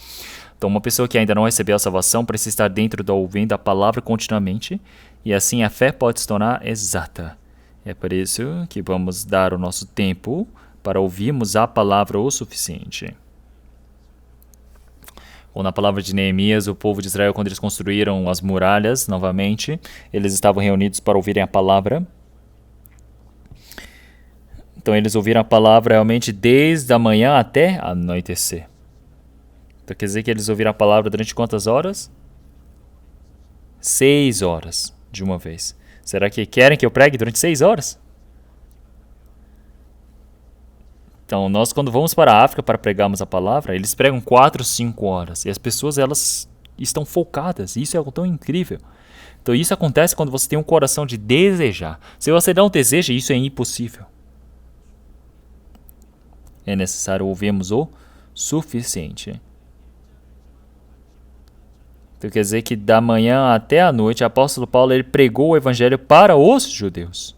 Então uma pessoa que ainda não recebeu a salvação precisa estar dentro da ouvindo a palavra continuamente, e assim a fé pode se tornar exata. É por isso que vamos dar o nosso tempo para ouvirmos a palavra o suficiente. Ou na palavra de Neemias, o povo de Israel, quando eles construíram as muralhas novamente, eles estavam reunidos para ouvirem a palavra. Então eles ouviram a palavra realmente desde a manhã até anoitecer. Então quer dizer que eles ouviram a palavra durante quantas horas? 6 horas de uma vez. Será que querem que eu pregue durante 6 horas? Então nós quando vamos para a África para pregarmos a palavra, eles pregam 4, 5 horas. E as pessoas elas estão focadas. Isso é algo tão incrível. Então isso acontece quando você tem um coração de desejar. Se você não deseja, isso é impossível. É necessário ouvirmos o suficiente. Então quer dizer que da manhã até a noite, o apóstolo Paulo ele pregou o evangelho para os judeus.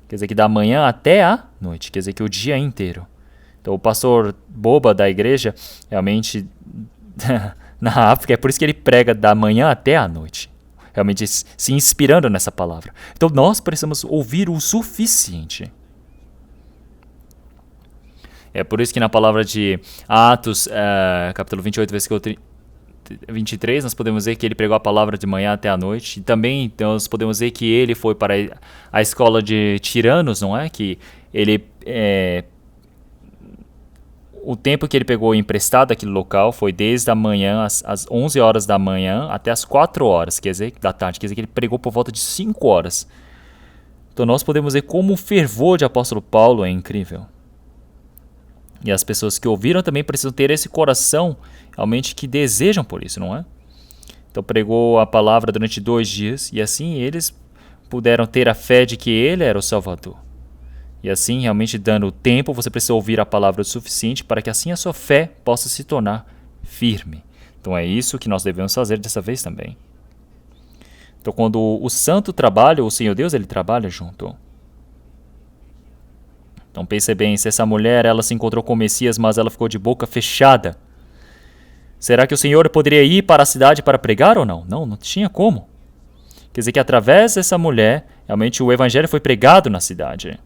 Quer dizer que da manhã até a noite, quer dizer que o dia inteiro. Então o pastor boba da igreja, realmente, na África, é por isso que ele prega da manhã até a noite. Realmente se inspirando nessa palavra. Então nós precisamos ouvir o suficiente. É por isso que na palavra de Atos, capítulo 28, versículo 23, nós podemos ver que ele pregou a palavra de manhã até a noite. E também nós podemos ver que ele foi para a escola de tiranos, não é? Que ele, o tempo que ele pegou emprestado aquele local foi desde a manhã, às 11 horas da manhã, até as 4 horas da tarde. Quer dizer que ele pregou por volta de 5 horas. Então nós podemos ver como o fervor de apóstolo Paulo é incrível. E as pessoas que ouviram também precisam ter esse coração realmente que desejam por isso, não é? Então pregou a palavra durante 2 dias e assim eles puderam ter a fé de que ele era o Salvador. E assim, realmente dando tempo, você precisa ouvir a palavra o suficiente para que assim a sua fé possa se tornar firme. Então é isso que nós devemos fazer dessa vez também. Então quando o santo trabalha, o Senhor Deus, ele trabalha junto. Então pense bem, se essa mulher ela se encontrou com o Messias, mas ela ficou de boca fechada. Será que o Senhor poderia ir para a cidade para pregar ou não? Não tinha como. Quer dizer que através dessa mulher, realmente o evangelho foi pregado na cidade.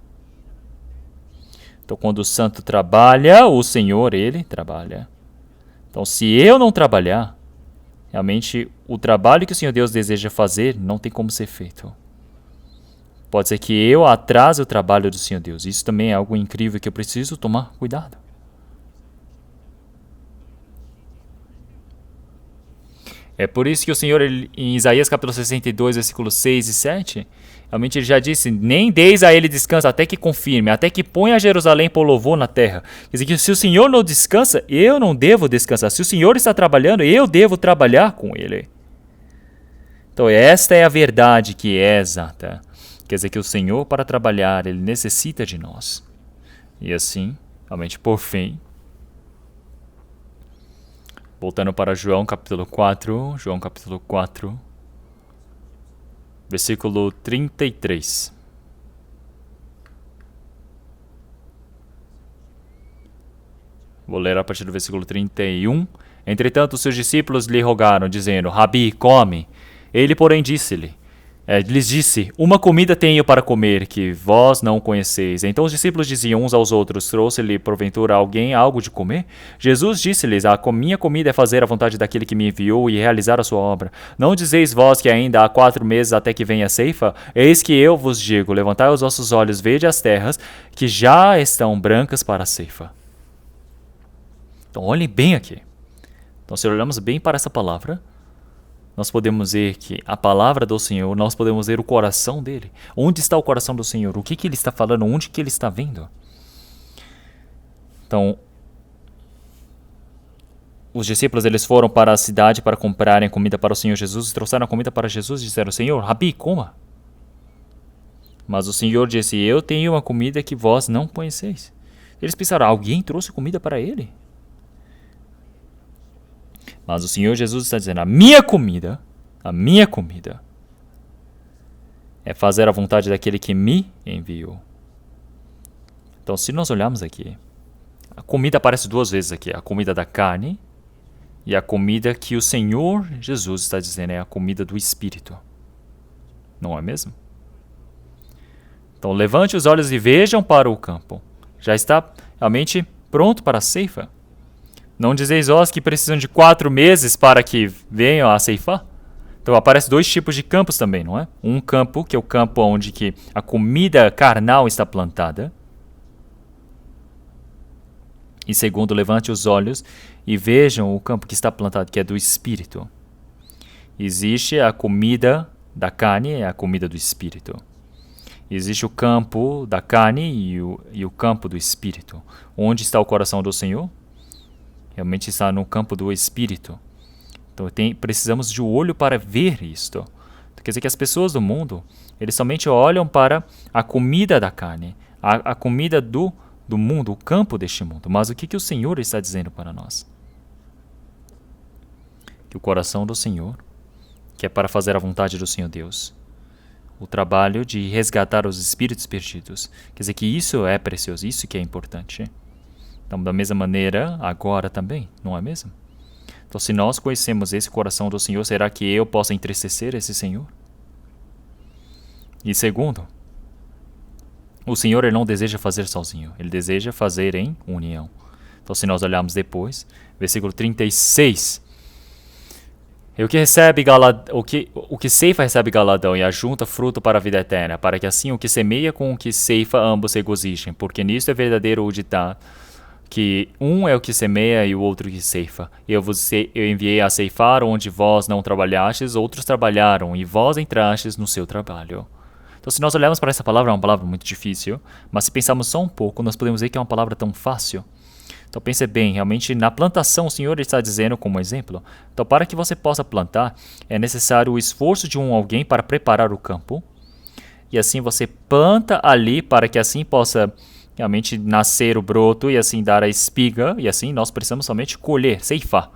Então quando o santo trabalha, o Senhor, ele trabalha. Então se eu não trabalhar, realmente o trabalho que o Senhor Deus deseja fazer não tem como ser feito. Pode ser que eu atrase o trabalho do Senhor Deus. Isso também é algo incrível que eu preciso tomar cuidado. É por isso que o Senhor, em Isaías capítulo 62, versículos 6 e 7, realmente ele já disse, nem deis a ele descanso até que confirme, até que ponha Jerusalém por louvor na terra. Quer dizer que se o Senhor não descansa, eu não devo descansar. Se o Senhor está trabalhando, eu devo trabalhar com ele. Então esta é a verdade que é exata. Quer dizer que o Senhor, para trabalhar, ele necessita de nós. E assim, realmente, por fim, voltando para João capítulo 4, versículo 33. Vou ler a partir do versículo 31. Entretanto, os seus discípulos lhe rogaram, dizendo, Rabi, come. Ele, porém, lhes disse, uma comida tenho para comer, que vós não conheceis. Então os discípulos diziam uns aos outros, trouxe-lhe porventura alguém algo de comer? Jesus disse-lhes, a minha comida é fazer a vontade daquele que me enviou e realizar a sua obra. Não dizeis vós que ainda há 4 meses até que venha a ceifa? Eis que eu vos digo, levantai os vossos olhos, vede as terras, que já estão brancas para a ceifa. Então olhem bem aqui. Então se olhamos bem para essa palavra, nós podemos ver que a palavra do Senhor, nós podemos ver o coração dele. Onde está o coração do Senhor? O que ele está falando? Onde que ele está vendo? Então, os discípulos eles foram para a cidade para comprarem comida para o Senhor Jesus, trouxeram a comida para Jesus e disseram, Senhor, Rabi, coma. Mas o Senhor disse, eu tenho uma comida que vós não conheceis. Eles pensaram, alguém trouxe comida para ele? Mas o Senhor Jesus está dizendo, a minha comida é fazer a vontade daquele que me enviou. Então, se nós olharmos aqui, a comida aparece 2 vezes aqui, a comida da carne e a comida que o Senhor Jesus está dizendo é a comida do Espírito. Não é mesmo? Então, levante os olhos e vejam para o campo. Já está realmente pronto para a ceifa. Não dizeis vós que precisam de 4 meses para que venham a ceifar? Então aparecem 2 tipos de campos também, não é? Um campo, que é o campo onde que a comida carnal está plantada. E segundo, levante os olhos e vejam o campo que está plantado, que é do Espírito. Existe a comida da carne e a comida do Espírito. Existe o campo da carne e o campo do Espírito. Onde está o coração do Senhor? Realmente está no campo do Espírito. Então precisamos de um olho para ver isto. Quer dizer que as pessoas do mundo, eles somente olham para a comida da carne, a comida do mundo, o campo deste mundo. Mas o que o Senhor está dizendo para nós? Que o coração do Senhor, que é para fazer a vontade do Senhor Deus, o trabalho de resgatar os espíritos perdidos. Quer dizer que isso é precioso, isso que é importante. Então, da mesma maneira, agora também, não é mesmo? Então, se nós conhecemos esse coração do Senhor, será que eu posso entristecer esse Senhor? E segundo, o Senhor ele não deseja fazer sozinho, ele deseja fazer em união. Então, se nós olharmos depois, versículo 36, E o que ceifa recebe galadão e ajunta fruto para a vida eterna, para que assim o que semeia com o que ceifa ambos se regozijem, porque nisto é verdadeiro o ditado, que um é o que semeia e o outro que ceifa. Eu enviei a ceifar onde vós não trabalhastes, outros trabalharam, e vós entrastes no seu trabalho. Então, se nós olharmos para essa palavra, é uma palavra muito difícil, mas se pensarmos só um pouco, nós podemos ver que é uma palavra tão fácil. Então pense bem, realmente na plantação o Senhor está dizendo como exemplo. Então para que você possa plantar, é necessário o esforço de alguém para preparar o campo. E assim você planta ali para que assim possa realmente nascer o broto e assim dar a espiga. E assim nós precisamos somente colher, ceifar.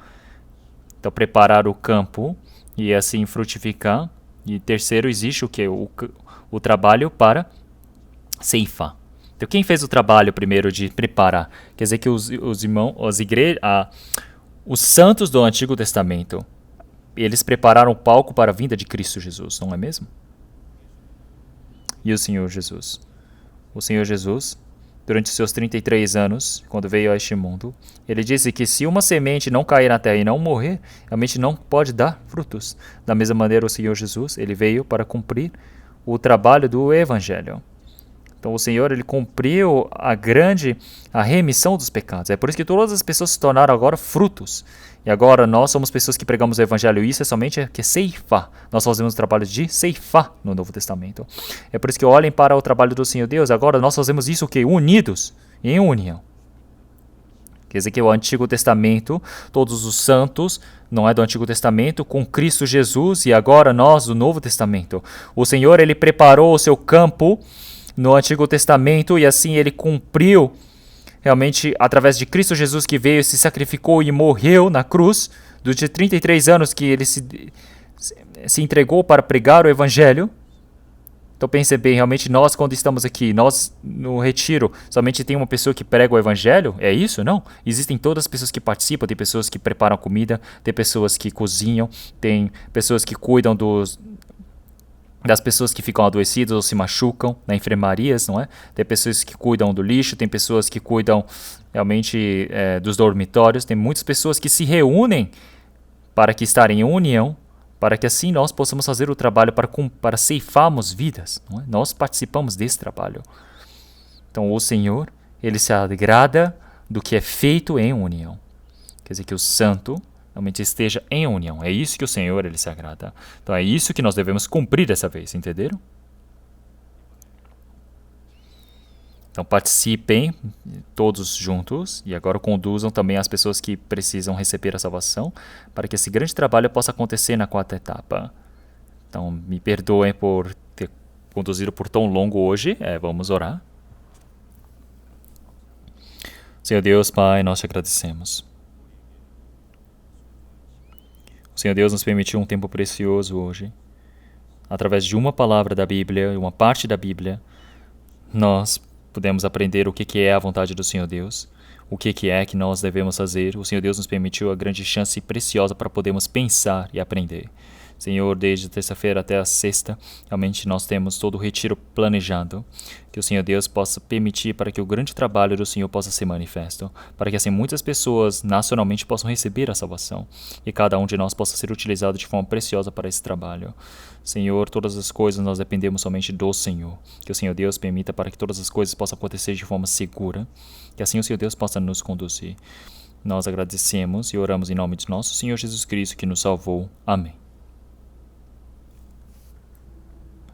Então preparar o campo e assim frutificar. E terceiro existe o que? O trabalho para ceifar. Então, quem fez o trabalho primeiro de preparar? Quer dizer que os irmãos, os santos do Antigo Testamento, eles prepararam o palco para a vinda de Cristo Jesus, não é mesmo? E o Senhor Jesus? O Senhor Jesus, durante seus 33 anos, quando veio a este mundo, ele disse que se uma semente não cair na terra e não morrer, realmente não pode dar frutos. Da mesma maneira, o Senhor Jesus, ele veio para cumprir o trabalho do Evangelho. Então o Senhor, ele cumpriu a remissão dos pecados. É por isso que todas as pessoas se tornaram agora frutos. E agora nós somos pessoas que pregamos o Evangelho. Isso é somente que ceifar. Nós fazemos o trabalho de ceifar no Novo Testamento. É por isso que olhem para o trabalho do Senhor Deus. Agora nós fazemos isso o quê? Unidos, em união. Quer dizer que o Antigo Testamento, todos os santos, não é do Antigo Testamento, com Cristo Jesus, e agora nós do Novo Testamento. O Senhor, ele preparou o seu campo no Antigo Testamento, e assim ele cumpriu realmente através de Cristo Jesus, que veio, se sacrificou e morreu na cruz, durante 33 anos que ele se entregou para pregar o Evangelho. Então pense bem, realmente nós quando estamos aqui, nós no retiro, somente tem uma pessoa que prega o Evangelho? É isso? Não. Existem todas as pessoas que participam, tem pessoas que preparam comida, tem pessoas que cozinham, tem pessoas que cuidam das pessoas que ficam adoecidas ou se machucam na enfermarias, não é? Tem pessoas que cuidam do lixo, tem pessoas que cuidam realmente dos dormitórios, tem muitas pessoas que se reúnem para que estarem em união, para que assim nós possamos fazer o trabalho para ceifarmos vidas, não é? Nós participamos desse trabalho. Então o Senhor, ele se agrada do que é feito em união. Quer dizer que o santo realmente esteja em união. É isso que o Senhor, ele se agrada. Então é isso que nós devemos cumprir dessa vez, entenderam? Então participem todos juntos e agora conduzam também as pessoas que precisam receber a salvação para que esse grande trabalho possa acontecer na quarta etapa. Então me perdoem por ter conduzido por tão longo hoje. Vamos orar. Senhor Deus, Pai, nós te agradecemos. O Senhor Deus nos permitiu um tempo precioso hoje. Através de uma palavra da Bíblia, uma parte da Bíblia, nós pudemos aprender o que é a vontade do Senhor Deus, o que é que nós devemos fazer. O Senhor Deus nos permitiu a grande chance preciosa para podermos pensar e aprender. Senhor, desde terça-feira até a sexta, realmente nós temos todo o retiro planejado. Que o Senhor Deus possa permitir para que o grande trabalho do Senhor possa ser manifesto, para que assim muitas pessoas nacionalmente possam receber a salvação e cada um de nós possa ser utilizado de forma preciosa para esse trabalho. Senhor, todas as coisas nós dependemos somente do Senhor. Que o Senhor Deus permita para que todas as coisas possam acontecer de forma segura, que assim o Senhor Deus possa nos conduzir. Nós agradecemos e oramos em nome de nosso Senhor Jesus Cristo que nos salvou. Amém.